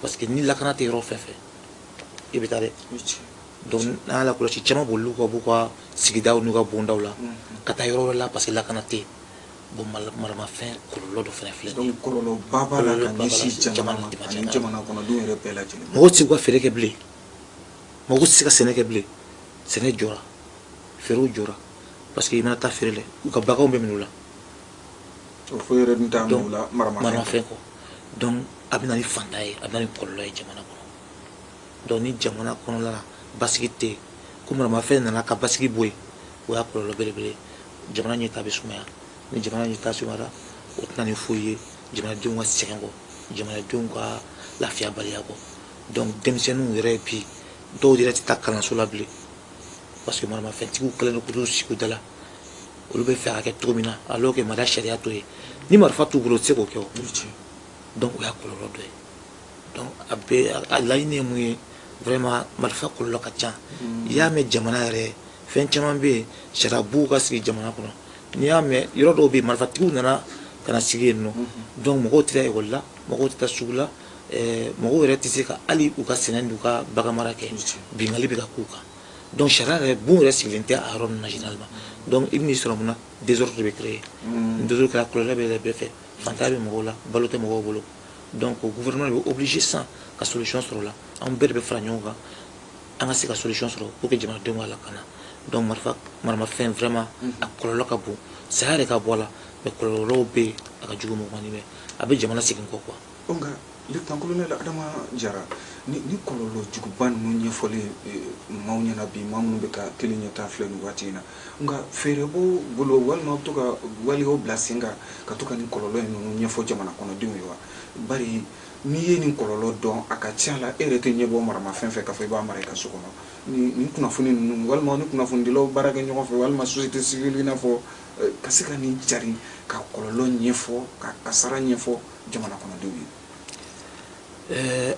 parce que ni lakana tɛ yɔrɔ fɛn fɛn i bɛ taa dɛ donc n'an y'a lakɔlɔsi caman bolila ka b'u ka sigidaw n'u ka bondaw la ka taa yɔrɔ wɛrɛ la parce que lakana tɛ yen bon maramafɛn kɔlɔlɔ dɔ fana filɛ donc kɔlɔlɔba b'a la ka ɲɛsin jamana ma ani jamana kɔnɔdenw yɛrɛ bɛɛ lajɛlen mɔgɔw tɛ se k'u ka feere kɛ bilen mɔgɔw tɛ se ka sɛnɛ kɛ bilen sɛnɛ jɔra feerew jɔra parce que i mana taa feere la u ka baganw bɛ minɛ u la o fo yɛrɛ dun t'a minɛ u la maramafɛn kɔ donc a bɛ na ni fanta ye a bɛ na ni kɔlɔlɔ ye jamana kɔnɔ donc ni jamana kɔnɔla la basigi tɛ yen ko maramafɛn nana ka basigi bɔ yen o y'a kɔlɔlɔ belebele jamana ɲɛtaa bɛ sumaya ni jamana ɲɛtaa sumayara o tɛna ni foyi ye jamanadenw ka sɛgɛn kɔ jamanadenw ka lafiyabaliya kɔ donc denmisɛnninw yɛrɛ bi dɔw yɛrɛ tɛ taa kalanso la bilen parce que maramafɛntigiw kɛlen don k'u sigi u da la olu bɛ fɛ ka kɛ cogo min na alors que mara sariya t'o ye ni marifa t'u bolo o tɛ se k'o kɛ o donc o y'a kɔlɔlɔ dɔ ye donc a bɛ a laɲini ye mun ye vraiment marifa kɔlɔlɔ ka ca i y'a mɛn jamana yɛrɛ fɛn caman bɛ yen sariya b'u ka sigi jamana kɔnɔ n'i y'a mɛn yɔrɔ dɔw bɛ yen marifatigiw nana ka na sigi yen nɔ donc mɔgɔw tɛ taa ekɔli la mɔgɔw tɛ taa sugu la mɔgɔw yɛrɛ tɛ se ka hali u ka sɛnɛ n'u ka bagan mara kɛ bingali bɛ ka k'u kan donc sariya yɛrɛ bon yɛrɛ sigilen tɛ a yɔrɔ ninnu na généralement donc i bɛ n'i sɔrɔ mun na désordre de bɛ créer ni désordre kɛra kɔlɔlɔ bɛ yɛlɛ bɛɛ fɛ fantanya bɛ mɔgɔw la balo tɛ mɔgɔw bolo donc o gouvernement bɛ obligé sisan ka solution sɔrɔ o la anw bɛɛ de bɛ fara ɲɔgɔn kan an ka se ka solution sɔrɔ pour que jamanadenw ka lakana donc maramafɛn vraiment a kɔlɔlɔ ka bon saya yɛrɛ ka bɔ a la mais kɔlɔlɔw bɛ yen a ka jugu mɔgɔ ma mɛ a bɛ jamana segin kɔ quoi. nka lieutenant colonel Adama Jara ni kɔlɔlɔ juguba ninnu ɲɛfɔli maaw ɲɛna bi maa minnu bɛ ka kelen ɲɛtaa filɛ nin waati in na nka fɛɛrɛ b'o bolo walima bɛ to ka waleyaw bila sen kan ka to ka nin kɔlɔlɔ ninnu ɲɛfɔ jamana kɔnɔdenw ye wa bari n'i ye nin kɔlɔlɔ dɔn a ka ca la e yɛrɛ tɛ ɲɛ bɔ maramafɛn fɛ k'a fɔ i b'a mara i ka so kɔnɔ nin kunnafoni ninnu walima ni kunnafonidilaw baara kɛ ɲɔgɔn fɛ walima société civile i n'a fɔ ka se ka nin cari ka kɔlɔlɔ ɲɛfɔ ka kasara ɲɛfɔ jamana kɔnɔdenw ye.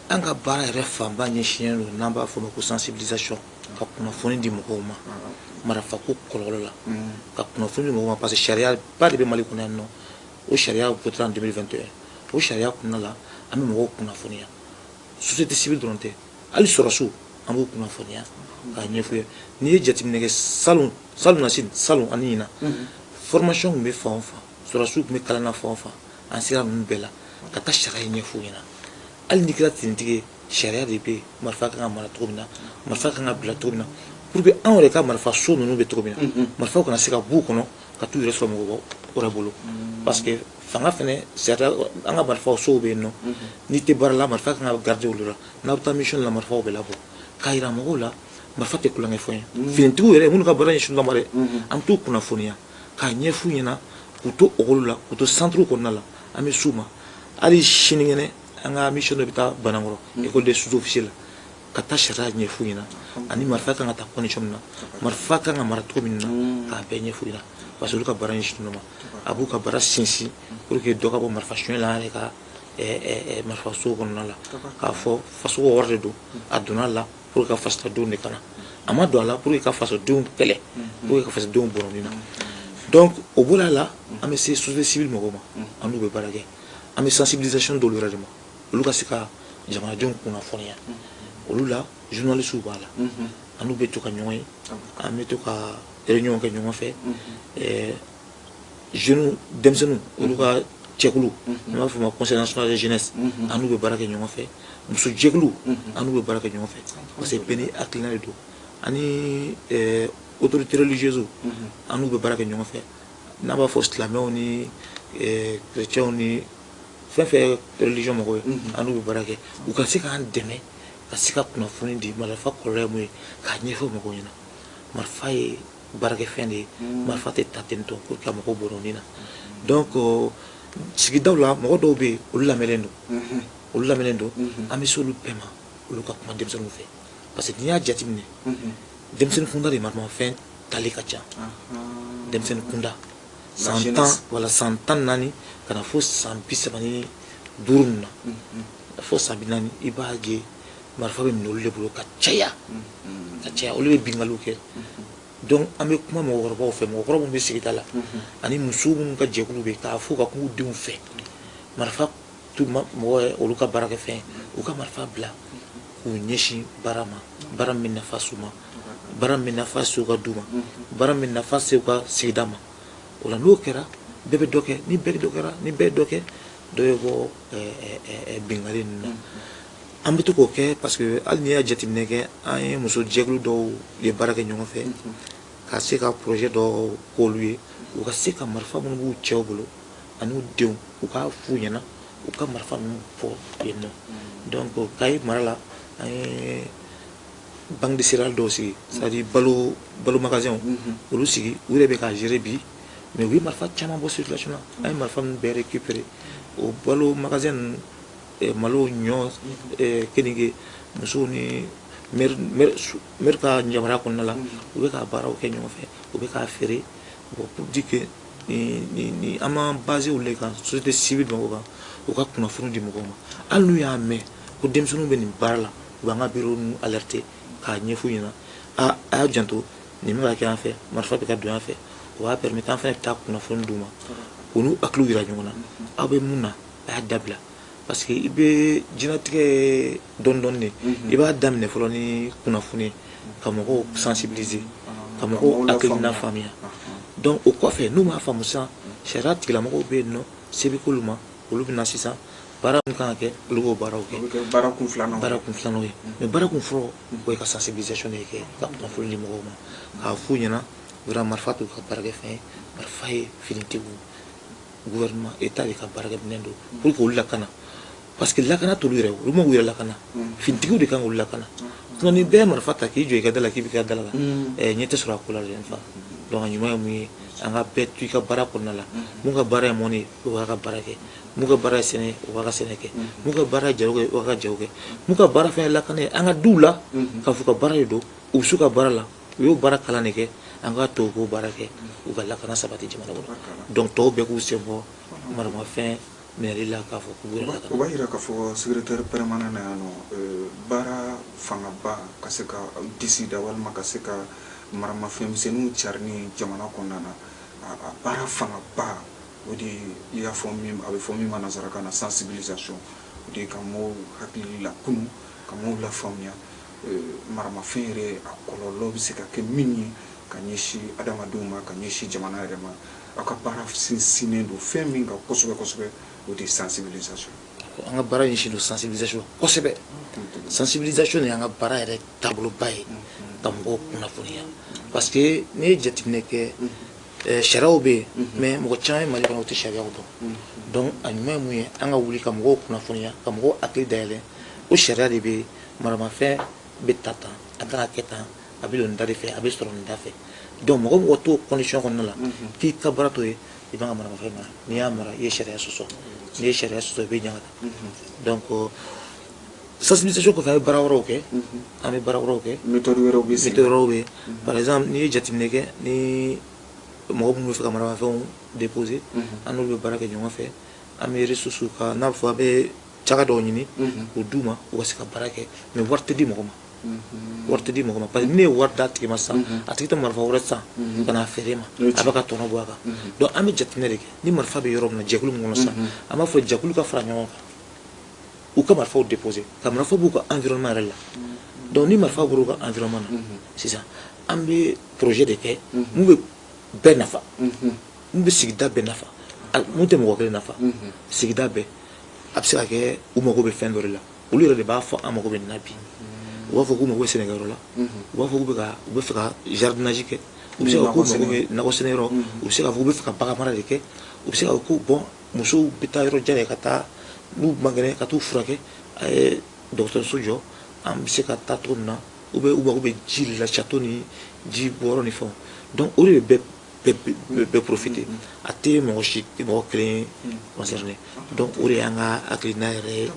An ka baara yɛrɛ fanba ɲɛsinnen don n'an b'a fɔ o ma ko sensibilisation ka kunnafoni di mɔgɔw ma marafako kɔlɔlɔ la ka kunnafoni di mɔgɔw ma parce que sariya ba de bɛ Mali kɔnɔ yan nɔ o sariya votera en 2021 o sariya kɔnɔna la an bɛ mɔgɔw kunnafoniya société civile dɔrɔn tɛ hali sɔrɔsiw an b'u kunnafoniya k'a ɲɛfɔ ye n'i ye jateminɛ kɛ salon nasini salon ani ɲinan formation tun bɛ fan o fan sɔrɔsiw tun bɛ kalan na fan o fan an sera ninnu bɛɛ la ka taa sariya ɲɛfɔ ɲɛna hali n'i kɛra tinitigi ye sariya de bɛ yen marifa kan ka mara cogo min na marifa kan ka bila cogo min na pour que anw yɛrɛ ka marifa so ninnu bɛ cogo min na marifaw kana se ka b'u kɔnɔ ka t'u yɛrɛ sɔrɔ mɔgɔ wɛrɛ bolo parce que fanga fɛnɛ sariya an ka marifaw sow bɛ yen nɔ n'i tɛ baara la marifa kan ka garder olu la n'aw bɛ taa mission la marifaw bɛ labɔ k'a jira mɔgɔw la marifa tɛ kulonkɛ fɛn ye finitigiw yɛrɛ minnu ka baara ɲɛsinnen don ma dɛ an bɛ t'u kunnafoniya k'a ɲɛf'u ɲɛna k'u to ekɔli la k'u to centre kɔnɔna la an bɛ s'u ma hali sinikɛnɛ an ka mission dɔ bɛ taa Banankɔrɔ école des sous-officiers la ka taa sariya ɲɛf'u ɲɛna ani marifa kan ka taa condition min na marifa kan ka mara cogo min na k'a bɛɛ ɲɛf'u ɲɛna parce que olu ka baara ɲɛsinnen don ma a b'u ka baara sinsin pour que dɔ ka bɔ marifa suɲɛ la an yɛrɛ ka marifa so kɔnɔna la k'a fɔ faso wɔɔrɔ de don a donna la pour que ka fasodenw de kana a ma don a la pour que ka fasodenw kɛlɛ pour que ka fasodenw bɔrɔ nin na donc o bɔra la an bɛ se société civile mɔgɔw ma an n'u bɛ baara kɛ an bɛ sensibilisation d'olu yɛrɛ de ma olu ka se ka jamanadenw kunnafoniya olu la journalistes b'a la an n'u bɛ to ka ɲɔgɔn ye an bɛ to ka réunion kɛ ɲɔgɔn fɛ jeunes denmisɛnninw olu ka cɛkulu n'an b'a fɔ o ma conseil national de jeunesse an n'u bɛ baara kɛ ɲɔgɔn fɛ muso jɛkulu an n'u bɛ baara kɛ ɲɔgɔn fɛ parce que bɛɛ ni hakilina de don ani autorités religieuses an n'u bɛ baara kɛ ɲɔgɔn fɛ n'an b'a fɔ silamɛw ni chrétiens ni fɛn fɛn religion mɔgɔw ye an n'u bɛ baara kɛ u ka se k'an dɛmɛ ka se ka kunnafoni di marifa kɔlɔlɔ ye mun ye k'a ɲɛfɔ mɔgɔw ɲɛna marifa ye baarakɛfɛn de ye marifa tɛ ta ten tɔ pour que ka mɔgɔw bɔrɔ nin na donc sigidaw la mɔgɔ dɔw bɛ yen olu lamɛnlen don an bɛ se olu bɛɛ ma olu ka kuma denmisɛnninw fɛ parce que n'i y'a jateminɛ denmisɛnnin kunda de maramafɛn tali ka ca denmisɛnnin kunda san tan naani ka na fo san 35 na fo san 40 i b'a ye marifa bɛ minɛ olu de bolo ka caya olu bɛ bingaliw kɛ donc an bɛ kuma mɔgɔkɔrɔbaw fɛ mɔgɔkɔrɔbaw minnu bɛ sigida la ani musow minnu ka jɛkulu bɛ k'a fɔ ka k'u denw fɛ marifa mɔgɔ ye olu ka baarakɛfɛn u ka marifa bila k'u ɲɛsin baara ma baara min nafa s'u ma baara min nafa se u ka du ma baara min nafa se u ka sigida ma o la n'o kɛra bɛɛ bɛ dɔ kɛ ni bɛɛ ye dɔ kɛ dɔ bɛ bɔ bingali ninnu na an bɛ to k'o kɛ parce que hali n'i y'a jateminɛ kɛ an ye muso jɛkulu dɔw ye baara kɛ ɲɔgɔn fɛ ka se ka projet dɔw k'olu ye u ka se ka marifa minnu b'u cɛw bolo ani u denw u k'a f'u ɲɛna u ka marifa ninnu bɔ yen nɔ donc Kayi mara la an ye banque de céréales dɔw sigi c'est à dire balo magasin olu sigi u yɛrɛ bɛ ka gérer bi mais u ye marifa caman bɔ circulation na an ye marifa ninnu bɛɛ récupérer o balo magasin ninnu malo ɲɔ keninge musow ni maire ka yamaruya kɔnɔna la u bɛ ka baaraw kɛ ɲɔgɔn fɛ u bɛ k'a feere bon pour dire que ni an m'an basé olu de kan société civile mɔgɔw kan u ka kunnafoni di mɔgɔw ma hali n'u y'a mɛn ko denmisɛnninw bɛ nin baara la u b'an ka bureau ninnu alerter k'a ɲɛf'u ɲɛna a y'a janto nin bɛ ka kɛ an fɛ marifa bɛ ka don an fɛ o b'a permettre an fana bɛ taa kunnafoni d'u ma u n'u hakiliw yira ɲɔgɔn na aw bɛ mun na a y'a dabila parce que i bɛ diɲɛlatigɛ dɔɔni dɔɔni de i b'a daminɛ fɔlɔ ni kunnafoni ye ka mɔgɔw sensibiliser ka mɔgɔw hakilina faamuya donc o kɔfɛ n'u m'a faamu sisan sariya tigilamɔgɔw bɛ yen nɔ se bɛ k'olu ma olu bɛ na sisan baara min kan ka kɛ olu b'o baaraw kɛ baara kun filanan ye mais baara kun fɔlɔ o ye ka sensibilisation de kɛ ka kunnafoni di mɔgɔw ma k'a f'u ɲɛna vraiment marifa t'u ka baarakɛ fɛn ye marifa ye finitigiw gouvernement état de ka baarakɛminɛn don pour que olu lakana parce que lakana t'olu yɛrɛ olu ma k'u yɛrɛ lakana finitigiw de kan k'olu lakana sinon ni bɛɛ ye marifa ta k'i jɔ i ka da la k'i bɛ kɛ da la ɲɛ tɛ sɔrɔ a ko la de fa donc a ɲuman ye mun ye an ka bɛɛ to i ka baara kɔnɔna la mun ka baara ye mɔni ye o b'a ka baara kɛ mun ka baara ye sɛnɛ ye o b'a ka sɛnɛ kɛ mun ka baara ye jago kɛ o b'a ka jago kɛ mun ka baara fɛn ye lakana ye an ka duw la k'a fɔ ka baara de don u bɛ s'u ka baara la u y'o baara kalan de kɛ an ka to k'o baara kɛ u ka lakana sabati jamana kɔnɔ donc tɔw bɛɛ k'u sen bɔ maramafɛn minɛli la k'a fɔ k'u yɛrɛ lakana. O b'a yira k'a fɔ secrétaire permanent na yan nɔ baara fangaba ka se ka disi da walima ka se ka maramafɛnmisɛnninw cari ni jamana kɔnɔna na a baara fangaba o de i y'a fɔ min a bɛ fɔ min ma nanzarakan na sensibilisation o de ka mɔgɔw hakili la kunu ka mɔgɔw lafaamuya maramafɛn yɛrɛ a kɔlɔlɔ bɛ se ka kɛ min ye ka ɲɛsin adamadenw ma ka ɲɛsin jamana yɛrɛ ma aw ka baara sinsinnen don fɛn min kan kosɛbɛ kosɛbɛ o de ye sensibilisation. An ka baara ɲɛsin don sensibilisation kosɛbɛ sensibilisation de y'an ka baara yɛrɛ taaboloba ye ka mɔgɔw kunnafoniya parce que n'i ye jateminɛ kɛ sariyaw bɛ yen mais mɔgɔ caman ye Mali kɔnɔ u tɛ sariyaw dɔn donc a ɲuman ye mun ye an ka wuli ka mɔgɔw kunnafoniya ka mɔgɔw hakili dayɛlɛ o sariya de bɛ yen maramafɛn bɛ ta tan a kan ka kɛ tan a bɛ don nin da de fɛ a bɛ sɔrɔ nin da fɛ donc mɔgɔ mɔgɔ t'o condition kɔnɔna la k'i ka baara t'o ye i b'an ka maramafɛn mara n'i y'a mara i ye sariya sɔsɔ n'i ye sariya sɔsɔ i bɛ ɲaga donc sensibilisation kɔfɛ an bɛ baara wɛrɛw kɛ méthode wɛrɛw bɛ yen par exemple n'i ye jateminɛ kɛ ni mɔgɔ minnu bɛ fɛ ka maramafɛnw déposer an n'olu bɛ baara kɛ ɲɔgɔn fɛ an bɛ ressources ka n'a bɛ fɔ an bɛ caga dɔw ɲini k'o d'u ma u ka se ka baara kɛ mais wari tɛ di mɔgɔ ma wari tɛ di mɔgɔ ma parce que ni ne ye wari d'a tigi ma sisan a tigi tɛ marifa wɛrɛ san ka n'a feere ma a bɛ ka tɔnɔ bɔ a kan donc an bɛ jateminɛ de kɛ ni marifa bɛ yɔrɔ min na jɛkulu min kɔnɔ sisan an b'a fɔ jɛkulu ka fara ɲɔgɔn kan u ka marifaw déposer ka marifa b'u ka environnement yɛrɛ la donc ni marifa bɔra u ka environnement na sisan an bɛ projet de kɛ mun bɛ bɛɛ nafa mun bɛ sigida bɛɛ nafa mun tɛ mɔgɔ kelen nafa sigida bɛɛ a bɛ se ka kɛ u mago bɛ fɛn dɔ de la olu yɛrɛ de b'a fɔ an mago bɛ nin na bi u b'a fɔ k'u mago bɛ sɛnɛkɛyɔrɔ la u b'a fɔ k'u bɛ fɛ ka jardinage kɛ u bɛ se ka k'u mago bɛ nakɔ sɛnɛyɔrɔ u bɛ se ka fɔ k'u bɛ fɛ ka bagan mara de kɛ u bɛ se ka fɔ ko bɔn musow bɛ taa yɔrɔ jan de ka taa n'u man kɛnɛ ka t'u furakɛ a ye dɔgɔtɔrɔso jɔ an bɛ se ka taa cogo min na u mago bɛ ji de la château ni ji bɔyɔrɔ ni fɛnw donc o de bɛ bɛɛ profiter a tɛ mɔgɔ kelen concerné donc o de y'an ka hakilina yɛrɛ ye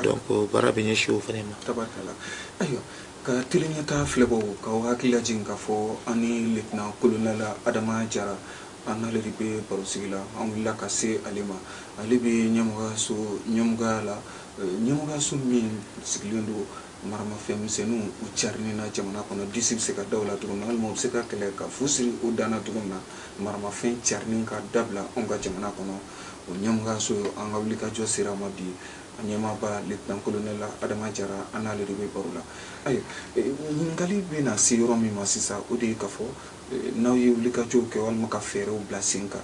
donc baara bɛ ɲɛsin o fana ma. Tabarikala ayiwa ka teleɲɛta filɛbagaw k'aw hakili lajigin k'a fɔ an ni lieutenant colonel Adama Jara an n'ale de bɛ barosigi la an wulila ka se ale ma ale bɛ ɲɛmɔgɔya la ɲɛmɔgɔyaso min sigilen don maramafɛnmisɛnninw u carinni na jamana kɔnɔ disi bɛ se ka da o la cogo min na walima u bɛ se ka kɛlɛ ka fu siri o dan na cogo min na maramafɛn carinni ka dabila anw ka jamana kɔnɔ o ɲɛmɔgɔyaso an ka wulikajɔ sera a ma bi a ɲɛmaaba lieutenant colonel Adama Jara an n'ale de bɛ baro la ayiwa ɲininkali bɛ na se yɔrɔ min ma sisan o de ye k'a fɔ n'aw ye wulikajɔw kɛ walima ka fɛɛrɛw bila sen kan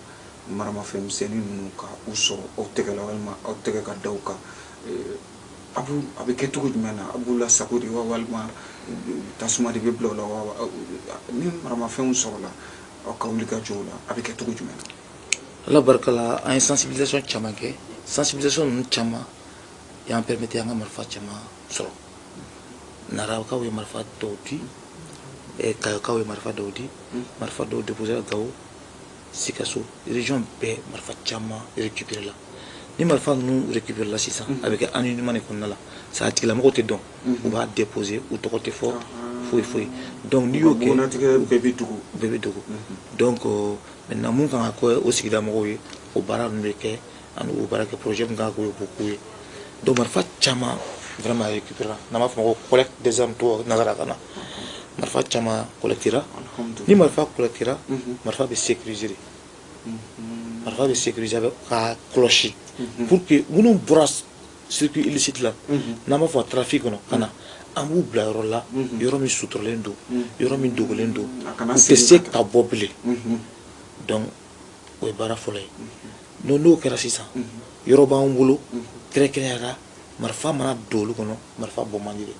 maramafɛnmisɛnnin ninnu ka u sɔrɔ aw tɛgɛ la walima aw tɛgɛ ka da u kan a bɛ kɛ cogo jumɛn na a b'u lasago de wa walima tasuma de bɛ bila o la wa ni maramafɛnw sɔrɔla aw ka wulikajɔw la a bɛ kɛ cogo jumɛn na. Ala barika la an ye sensibilisation caman kɛ sensibilisation ninnu caman y'an permettre an ka marifa caman sɔrɔ narakaw ye marifa dɔw di kayakaw ye marifa dɔw di marifa dɔw déposé Gao Sikaso région bɛɛ marifa caman récupéré la ni marifa ninnu récupéré la sisan a bɛ kɛ anonymat de kɔnɔna la ça a tigilamɔgɔw tɛ dɔn u b'a déposé u tɔgɔ tɛ fɔ foyi donc n'i y'o kɛ bɛɛ bɛ dogo donc maintenant mun kan ka kɛ o sigida mɔgɔw ye o baara ninnu bɛ kɛ ani o baara kɛ projet mun kan ka k'o ye k'o k'u ye donc marifa caman vraiment récupéré la n'an b'a fɔ ma ko collecte des armes tɔgɔ nazara kan na marifa caman collectera ni marifa collectera marifa bɛ sécuriser de marifa bɛ sécuriser a bɛ ka kɔlɔsi pour que minnu bɔra circuit illicite la n'an b'a fɔ trafic kɔnɔ ka na an b'u bila yɔrɔ la yɔrɔ min suturalen don yɔrɔ min dogolen don u tɛ se ka bɔ bilen donc o ye baara fɔlɔ ye n'o kɛra sisan yɔrɔ b'an bolo kɛrɛnkɛrɛnyara marifa mana don olu kɔnɔ marifa bɔ man di de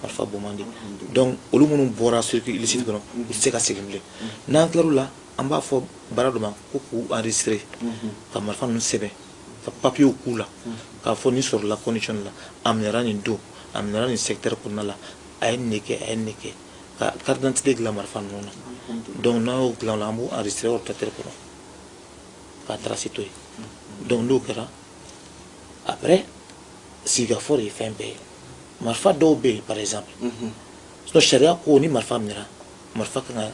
marifa bɔ man di donc olu minnu bɔra circuit illicite kɔnɔ u tɛ se ka segin bilen n'an tilar'u la an b'a fɔ baara dɔ ma ko k'u enregistrer ka marifa ninnu sɛbɛn ka papiyew k'u la k'a fɔ ni sɔrɔla condition la a minɛra nin don a minɛra nin secteur kɔnɔna la a ye nin de kɛ a ye nin de kɛ ka carte d'identité dilan marifa ninnu na donc n'an y'o dilan o la an b'o enregistrer ordinateur kɔnɔ k'a tracer to yen donc n'o kɛra après sigikafɔ de ye fɛn bɛɛ ye marifa dɔw bɛ yen par exemple sinon sariya ko ni marifa minɛra marifa kan ka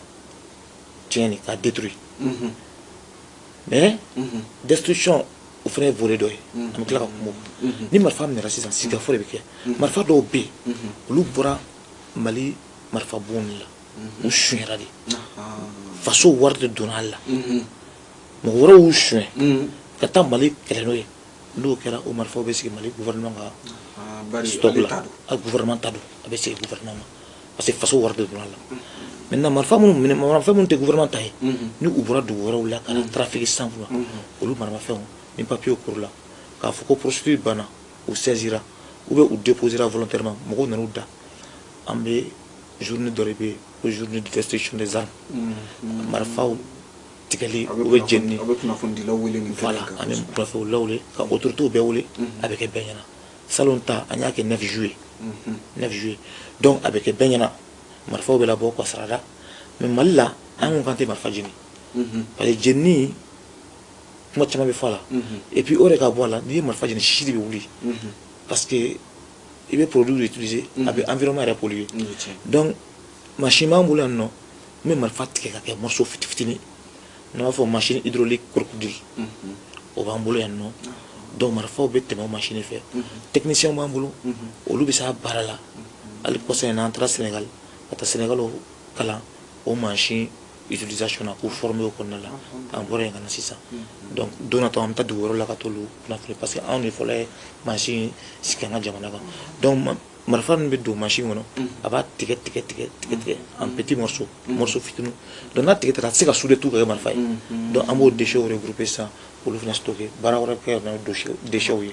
tiɲɛ de k'a détruire mais destruction o fana ye volet dɔ ye an bɛ tila ka kuma ni marifa minɛra sisan sigikafɔ de bɛ kɛ marifa dɔw bɛ yen olu bɔra Mali marifa bon de la u sonyɛra de faso wari de donna a la mɔgɔ wɛrɛw y'u sonyɛ ka taa Mali kɛlɛ n'o ye n'o kɛra o marifaw bɛ sigi Mali gouvernement ka stock la a gouvernement ta don a bɛ sigi gouvernement ma parce que faso wari de donna a la maintenant marifa minnu tɛ gouvernement ta ye ni u bɔra dugu wɛrɛw la ka na trafic sanfɛ la olu maramafɛnw ni papier kuru la k'a fɔ ko procédure banna u saisira ou bien u déposera volontairement mɔgɔw nan'u da an bɛ journée dɔ de bɛ yen ko journée de destruction des armes marifaw tigɛli u bɛ jeni voilà an bɛ kunnafonilaw wele ka autorités bɛɛ wele a bɛ kɛ bɛɛ ɲɛna salon ta an y'a kɛ 9 juillet 9 juillet donc a bɛ kɛ bɛɛ ɲɛna marifaw bɛ labɔ ka sarada mais Mali la an ko k'an tɛ marifa jeni parce que jeni kuma caman bɛ fɔ a la et puis o de ka bɔ a la n'i ye marifa jeni sisi de bɛ wuli parce que i bɛ produit utiliser a bɛ environnement yɛrɛ polluer donc machine b'an bolo yan nɔ n bɛ marifa tigɛ ka kɛ morceau fitinin n'an b'a fɔ machine hydraulique crocodile o b'an bolo yan nɔ donc marifaw bɛ tɛmɛ o machine fɛ technicien b'an bolo olu bɛ s'a baara la hali kɔsa in na an taara Sénégal ka taa Sénégal kalan o machine utilisation na k'u former o kɔnɔna la an bɔra yen ka na sisan donc don natɔ an bɛ taa dugu wɛrɛw la ka t'olu kunnafoni parce que anw de fɔlɔ ye machine sigi an ka jamana kan donc marifa ninnu bɛ don machine kɔnɔ a b'a tigɛ en petit morceau fitinin donc n'a tigɛ a tɛ se ka souder tout ka kɛ marifa ye donc an b'o déchets regrouper sisan olu fana stocker baara wɛrɛ kɛ n'o déchets ye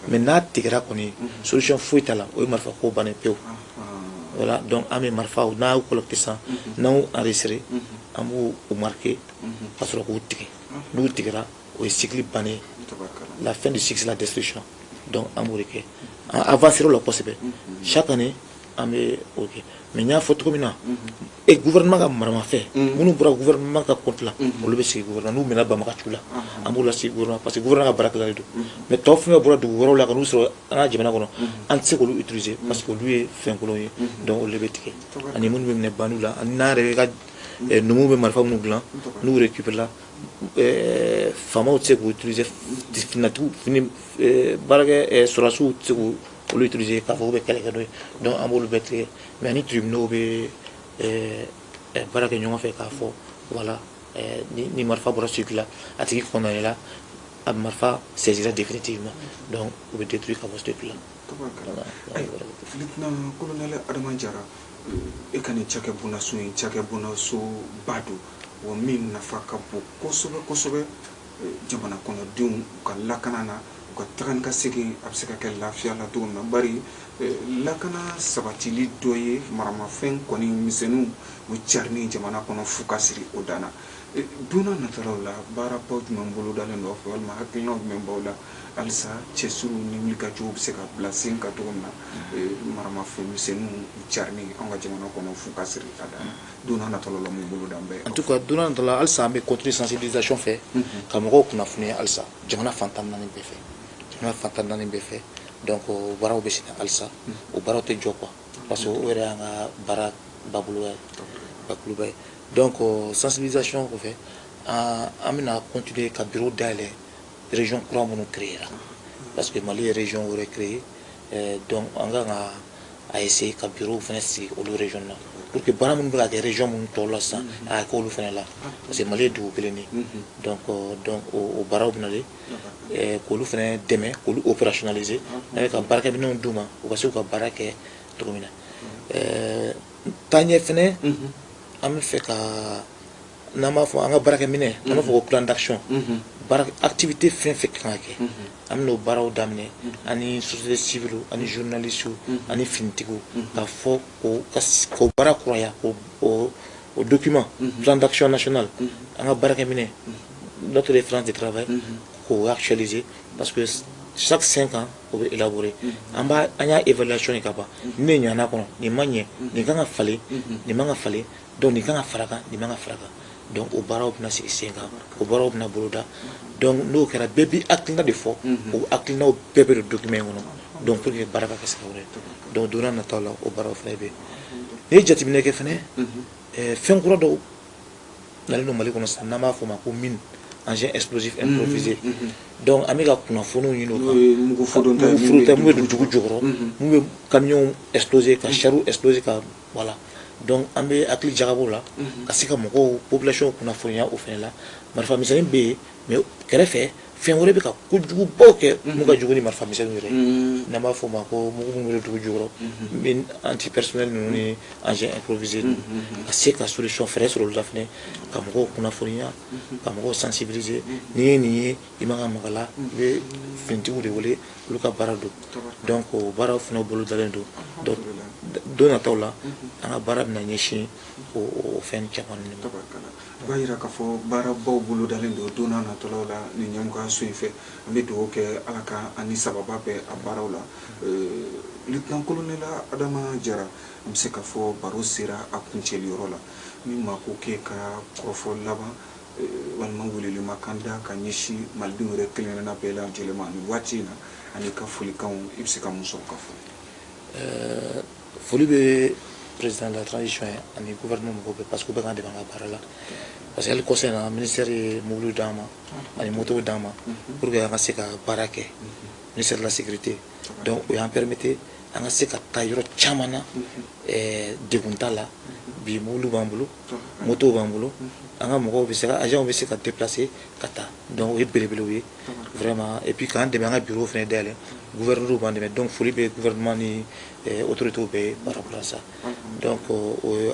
mais n'a tigɛra kɔni solution foyi t'a la o ye marifa ko bannen pewu voilà donc an bɛ marifaw n'a y'o collecté sisan n'an y'o enregistré an b'o marqué ka sɔrɔ k'o tigɛ n'u tigɛra o ye cycle bannen la fin du cycle la destruction donc an b'o de kɛ an avancer la kosɛbɛ chaque année an bɛ o kɛ mais n y'a fɔ cogo min na gouvernement ka maramafɛn minnu bɔra gouvernement ka compte la olu bɛ sigi gouvernement n'u mɛnna banbagaciw la an b'u lasigi gouvernement parce que gouvernement ka baarakɛla de don mais tɔw fɛn fɛn bɔra dugu wɛrɛw la ka n'u sɔrɔ an ka jamana kɔnɔ an tɛ se k'olu utiliser parce que olu ye fɛnkolonw ye donc olu de bɛ tigɛ ani minnu bɛ minɛ baniw la ani n'an yɛrɛ ka numuw bɛ marifa minnu dilan n'u récupère la faamaw tɛ se k'u utiliser fini baarakɛ sɔrɔdasiw tɛ se k'u olu utiliser k'a fɔ k'u bɛ kɛlɛ kɛ n'o ye donc an b'olu bɛɛ tigɛ mais ani tribunaux bɛ baara kɛ ɲɔgɔn fɛ k'a fɔ voilà ni marifa bɔra circuit la a tigi condamné la a marifa saisira définitivement donc u bɛ détruire ka bɔ circuit la. lieutenant colonel Adama Jara e ka nin cakɛbondaso in cakɛbondaso ba don wa min nafa ka bon kosɛbɛ jamana kɔnɔdenw ka lakana na u ka taga ni ka segin a bɛ se ka kɛ lafiya la cogo min na bari lakana sabatili dɔ ye maramafɛn kɔni misɛnninw u carini jamana kɔnɔ fo ka siri o danna donna nataraw la baarabaw jumɛn bolo dalen don aw fɛ walima hakilinaw jumɛn b'aw la alisa cɛsuru ni wulikajɔw bɛ se ka bila sen kan cogo min na maramafɛnmisɛnninw carini an ka jamana kɔnɔ f'u ka siri ka dan don n'a nataw la mun bolo dan bɛ en tout cas don n'a nataw la halisa an bɛ continuer sensibilisation fɛ ka mɔgɔw kunnafoniya halisa jamana fantan naani bɛɛ fɛ jamana fantan naani bɛɛ fɛ donc o baaraw bɛ sen na halisa o baaraw tɛ jɔ quoi parce que o yɛrɛ y'an ka baara bakuruba ye donc sensibilisation kɔfɛ an bɛna continuer ka bureau dayɛlɛ région kura minnu créer parce que Mali ye région wɛrɛ créer donc an kan ka a essayer ka bureau fana sigi olu région na pour que baara minnu bɛ ka kɛ région minnu tɔw la sisan a kɛ olu fana la parce que Mali ye dugu kelen de donc o baaraw bɛ nalen k'olu fana dɛmɛ k'olu opérationnaliser n'a bɛ ka baarakɛminɛnw d'u ma u ka se k'u ka baara kɛ cogo min na taaɲɛ fana an bɛ fɛ ka n'an b'a fɔ an ka baarakɛminɛ an b'a fɔ ko plan d'action baara activité fɛn fɛn kan ka kɛ an bɛna o baaraw daminɛ ani société civile ani journalistes ani finitigiw k'a fɔ k'o baara kuraya o document plan d'action national an ka baarakɛminɛ notre référence de travail k'o actualiser parce que chaque 5 ans o bɛ élaborer an y'a évaluation ka ban ni ne ɲana kɔnɔ nin ma ɲɛ nin kan ka falen nin man ka falen donc nin kan ka fara kan nin man ka fara kan donc o baaraw bɛna sigi sen kan o baaraw bɛna boloda donc n'o kɛra bɛɛ bɛ hakilina de fɔ o hakilinaw bɛɛ bɛ don document in kɔnɔ donc pour que baara ka kɛ se ka wɛrɛ donc don n'a nataw la o baaraw fana bɛ yen n'i ye jateminɛ kɛ fana fɛn kura dɔw nalen don Mali kɔnɔ sisan n'an b'a fɔ o ma ko mine engin explosif improvisé donc an bɛ ka kunnafoniw ɲini o kan mugu foronto mun bɛ don dugu jukɔrɔ mun bɛ camion exploser ka charrue exploser ka voilà donc an bɛ hakili jagabɔ o la ka se ka mɔgɔw population kunnafoniya o fana la marifamisɛnnin bɛ yen mais kɛrɛfɛ fɛn wɛrɛ bɛ ka kojugubaw kɛ mun ka jugu ni marifamisɛnninw yɛrɛ n'an b'a fɔ o ma ko mugu mun bɛ dugu jukɔrɔ mine antipersonnel ninnu ni engin improvisé ninnu ka se ka solution fɛɛrɛ sɔrɔ olu la fana ka mɔgɔw kunnafoniya ka mɔgɔw sensibiliser n'i ye nin ye i man ka maga la i bɛ finitigiw de wele olu ka baara don donc o baaraw fana bolo dalen don donc don nataw la an ka baara bɛna ɲɛsin o fɛn caman ninnu ma. O b'a yira k'a fɔ baarabaw bolo dalen don don n'a nataw la nin ɲɛmɔgɔyaso in fɛ an bɛ dugawu kɛ ala ka ani sababa bɛ a baaraw la lieutenant colonel Adama Jara an bɛ se k'a fɔ baro sera a kuncɛli yɔrɔ la min ma ko k'e ka kɔrɔfɔ laban walima welelema kan da ka ɲɛsin malidenw yɛrɛ kelen-kelenna bɛɛ lajɛlen ma nin waati in na ani ka folikanw i bɛ se ka mun sɔrɔ ka fɔ. Foli bɛ président de la transition ani gouvernement mɔgɔw bɛɛ parce que u bɛ k'an dɛmɛ an ka baara la parce que hali kɔsa in na ministère ye mobile d'an ma ani moto d'an ma pour que an ka se ka baara kɛ ministère de la sécurité donc o y'an permettre an ka se ka taa yɔrɔ caman na degun t'a la bi mobile b'an bolo moto b'an bolo an ka mɔgɔw bɛ se ka agents bɛ se ka déplacer ka taa donc o ye belebelew ye vraiment et puis k'an dɛmɛ an ka bureau fana dayɛlɛ gouverneur b'an dɛmɛ donc foli bɛ gouvernement ni autorités bɛɛ ye par rapport à ça donc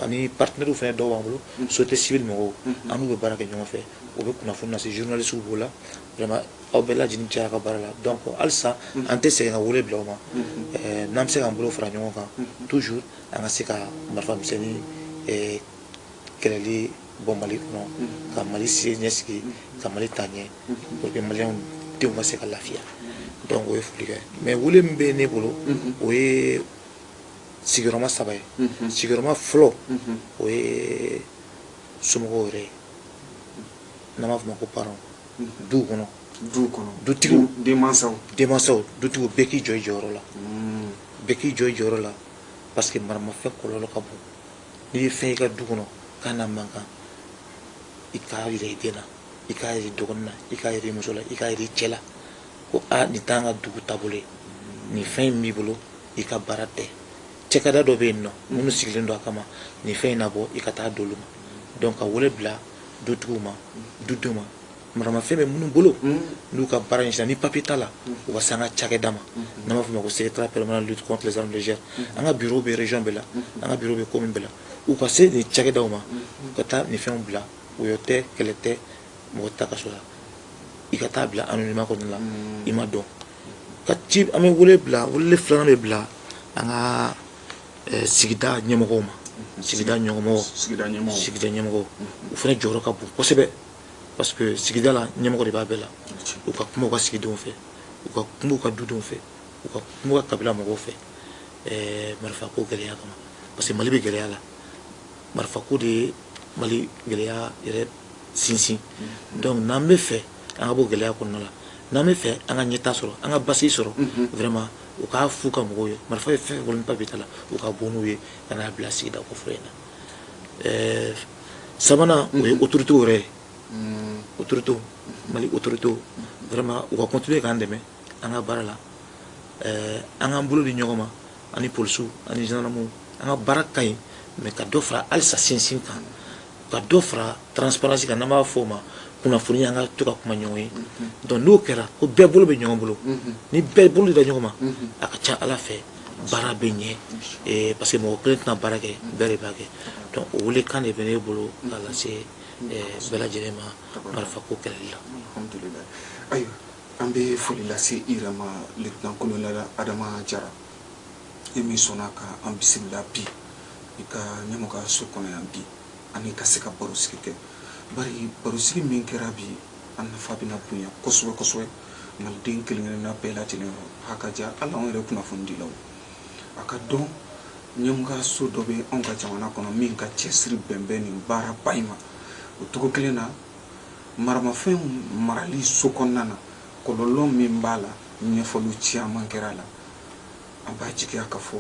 ani partenaires fana dɔw b'an bolo société civile mɔgɔw an n'u bɛ baara kɛ ɲɔgɔn fɛ o bɛ kunnafoni lase journalistes b'o la vraiment aw bɛɛ lajɛlen caya ka baara la donc halisa an tɛ sɛgɛn ka wele bila aw ma n'an bɛ se k'an bolo fara ɲɔgɔn kan toujours an ka se ka marifamisɛnnin kɛlɛli bɔ Mali kɔnɔ ka Mali ɲɛsigi ka Mali taa ɲɛ pour que maliyɛnw denw ka se ka lafiya donc o ye foli kɛ mais wele min bɛ ne bolo o ye sigiyɔrɔma 3 ye sigiyɔrɔma fɔlɔ o ye somɔgɔw yɛrɛ ye n'an b'a fɔ o ma ko parents duw kɔnɔ dutigiw denmansaw dutigiw bɛɛ k'i jɔ i jɔyɔrɔ la bɛɛ k'i jɔ i jɔyɔrɔ la parce que maramafɛn kɔlɔlɔ ka bon n'i ye fɛn i ka du kɔnɔ k'a n'a man kan i k'a yira i den na i k'a yira i dɔgɔnin na i k'a yira i muso la i k'a yira i cɛ la ko nin t'an ka dugu taabolo ye nin fɛn in b'i bolo i ka baara tɛ cɛkada dɔ bɛ yen nɔ minnu sigilen don a kama nin fɛn in na bɔ i ka taa d'olu ma donc ka wele bila dutigiw ma dudenw ma maramafɛn bɛ minnu bolo n'u ka baara ɲɛsinna ni papier t'a la u ka se an ka cakɛda ma n'an b'a fɔ o ma ko secrétariat permanent de lutte contre les armes légères an ka bureau bɛ région bɛɛ la an ka bureau bɛ commune bɛɛ la u ka se nin cakɛdaw ma ka taa nin fɛnw bila uyɔ tɛ kɛlɛ tɛ mɔgɔ ta kaso la i ka taa bila anonymat kɔnɔna la i ma dɔn ka ci an bɛ wele filanan bɛ bila an ka sigida ɲɛmɔgɔw ma sigida ɲɛmɔgɔw u fana jɔyɔrɔ ka bon kosɛbɛ parce que sigida la ɲɛmɔgɔ de b'a bɛɛ la u ka kuma u ka sigidenw fɛ uka kumbu ka dudenw fɛ uka kumbu ka kabila mɔgɔw fɛ marifa ko gɛlɛya kama parce que Mali bɛ gɛlɛya la marifa ko de ye Mali gɛlɛya yɛrɛ sinsin donc n'an bɛ fɛ an ka bɔ gɛlɛya kɔnɔna la n'an bɛ fɛ an ka ɲɛta sɔrɔ an ka basi sɔrɔ vraiment u k'a f'u ka mɔgɔw ye marifa ye fɛn fɛn papier ta la u ka bɔ n'u ye ka n'a bila sigida kɔfɛ in na sabanan o ye autorité yɛrɛ ye autorité Mali autorité vraiment u ka continuer k'an dɛmɛ an ka baara la an k'an bolo di ɲɔgɔn ma ani polisiw ani gendarmew an ka baara ka ɲi mais ka dɔ fara halisa sinsin kan ka dɔ fara transparence kan n'an b'a fɔ o ma kunnafoni an ka to ka kuma ɲɔgɔn ye donc n'o kɛra ko bɛɛ bolo bɛ ɲɔgɔn bolo ni bɛɛ bolo dira ɲɔgɔn ma a ka ca ala fɛ baara bɛ ɲɛ parce que mɔgɔ kelen tɛna baara kɛ bɛɛ de b'a kɛ donc o welekan de bɛ ne bolo k'a lase bɛɛ lajɛlen ma marifa ko kɛlɛli la. Alhamdulillah. Ayiwa an bɛ foli lase i yɛrɛ ma lieutenant colonel Adama Jara e min sɔnna ka an bisimila bi i ka ɲɛmɔgɔyaso kɔnɔ yan bi ani ka se ka barosigi kɛ bari barosigi min kɛra bi a nafa bɛna bonya kosɛbɛ kosɛbɛ maliden kelen-kelenna bɛɛ lajɛlen a ka ja hali anw yɛrɛ kunnafonidilaw a ka dɔn ɲɛmɔgɔyaso dɔ bɛ anw ka jamana kɔnɔ min ka cɛsiri bɛnbɛn nin baara ba in ma o cogo kelen na maramafɛn marali so kɔnɔna na kɔlɔlɔ min b'a la ɲɛfɔliw caman kɛra a la an b'a jigiya ka fɔ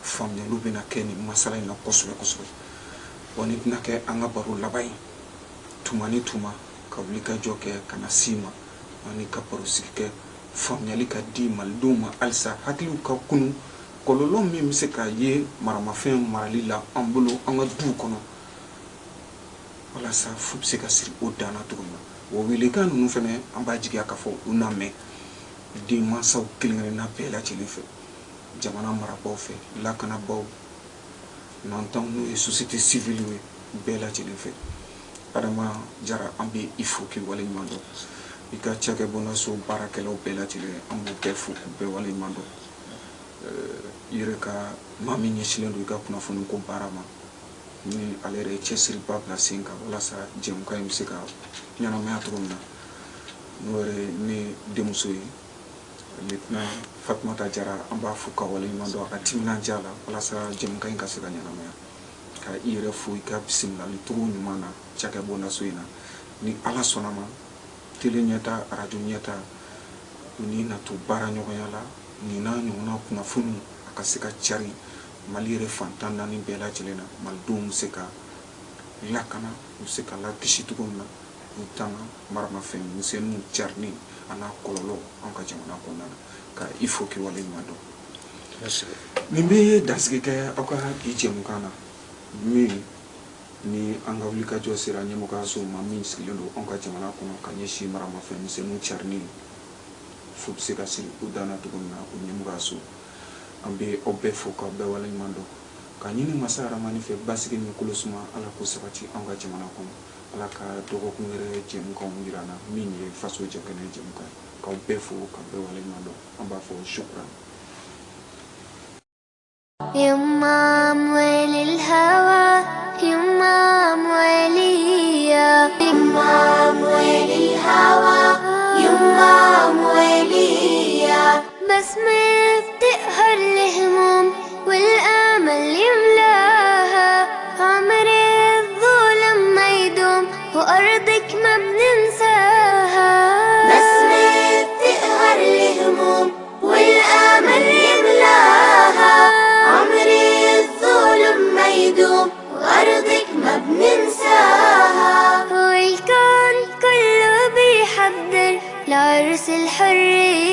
faamuyaliw bɛna kɛ nin masala in na kosɛbɛ kosɛbɛ wa ni bɛna kɛ an ka baro laban ye tuma ni tuma ka wuli ka jɔ kɛ ka na s'i ma ani ka baro sigi kɛ faamuyali ka di malidenw ma halisa hakiliw ka kunu kɔlɔlɔ min bɛ se ka ye maramafɛn marali la an bolo an ka duw kɔnɔ walasa fu bɛ se ka siri o danna cogo min na o welekan ninnu fana an b'a jigiya ka fɔ u na mɛn den mansaw kelen-kelenna bɛɛ lajɛlen fɛ jamana marabaaw fɛ lakanabaaw n'antanw n'o ye société civile ye bɛɛ lajɛlen fɛ Adama Jara an bɛ i fo k'i waleɲuman dɔn i ka cakɛbɔnaso baarakɛlaw bɛɛ lajɛlen an b'u bɛɛ fo k'u bɛɛ waleɲuman dɔn i yɛrɛ ka maa min ɲɛsinnen don i ka kunnafoni ko baara ma ni ale yɛrɛ ye cɛsiriba bila sen kan walasa jɛmukan in bɛ se ka ɲɛnamaya cogo min na n'o yɛrɛ ye ne denmuso ye lieutenant Fatumata Jara an b'a fo ka waleɲuman dɔn a ka timinandiya la walasa jɛmukan in ka se ka ɲɛnamaya ka i yɛrɛ fo i ka bisimilali cogo ɲuman na cakɛbɔnaso in na ni ala sɔnna ma tele ɲɛta radio ɲɛta ni na to baara ɲɔgɔnya la ni n'a ɲɔgɔnna kunnafoni a ka se ka cari Mali yɛrɛ fantan naani bɛɛ lajɛlen na malidenw bɛ se ka lakana u bɛ se ka lakisi cogo min na u tanga maramafɛn misɛnninw carili a n'a kɔlɔlɔ an ka jamana kɔnɔna na ka i fo k'i waleɲuman dɔn nin bɛ dansigi kɛ aw ka bi jɛmukan na min ni an ka wulikajɔ sera ɲɛmɔgɔyaso ma min sigilen don anw ka jamana kɔnɔ ka ɲɛsin maramafɛn misɛnninw carili fu bɛ se ka siri u danna cogo min na o ɲɛmɔgɔyaso an bɛ aw bɛɛ fo k'aw bɛɛ waleɲuman dɔn ka ɲini masa Aramani fɛ basigi ni kolosuma ala ko sabati an ka jamana kɔnɔ ala ka dɔgɔkun wɛrɛ jɛmukanw jira an na min ye faso jakɛnɛ jɛmukan ye k'aw bɛɛ fo k'aw bɛɛ waleɲuman dɔn an b'a fɔ shukran. يما موالي الهوى يما موالية يما موالي الهوى يما موالية بسمة بتقهر الهموم والآمل يملاها عمر الظلم ما يدوم وأرضك ما بننساها بسمة بتقهر الهموم والآمل يملاها عمر الظلم ما يدوم وأرضك ما بننساها والكون كله بيحضر لعرس الحرية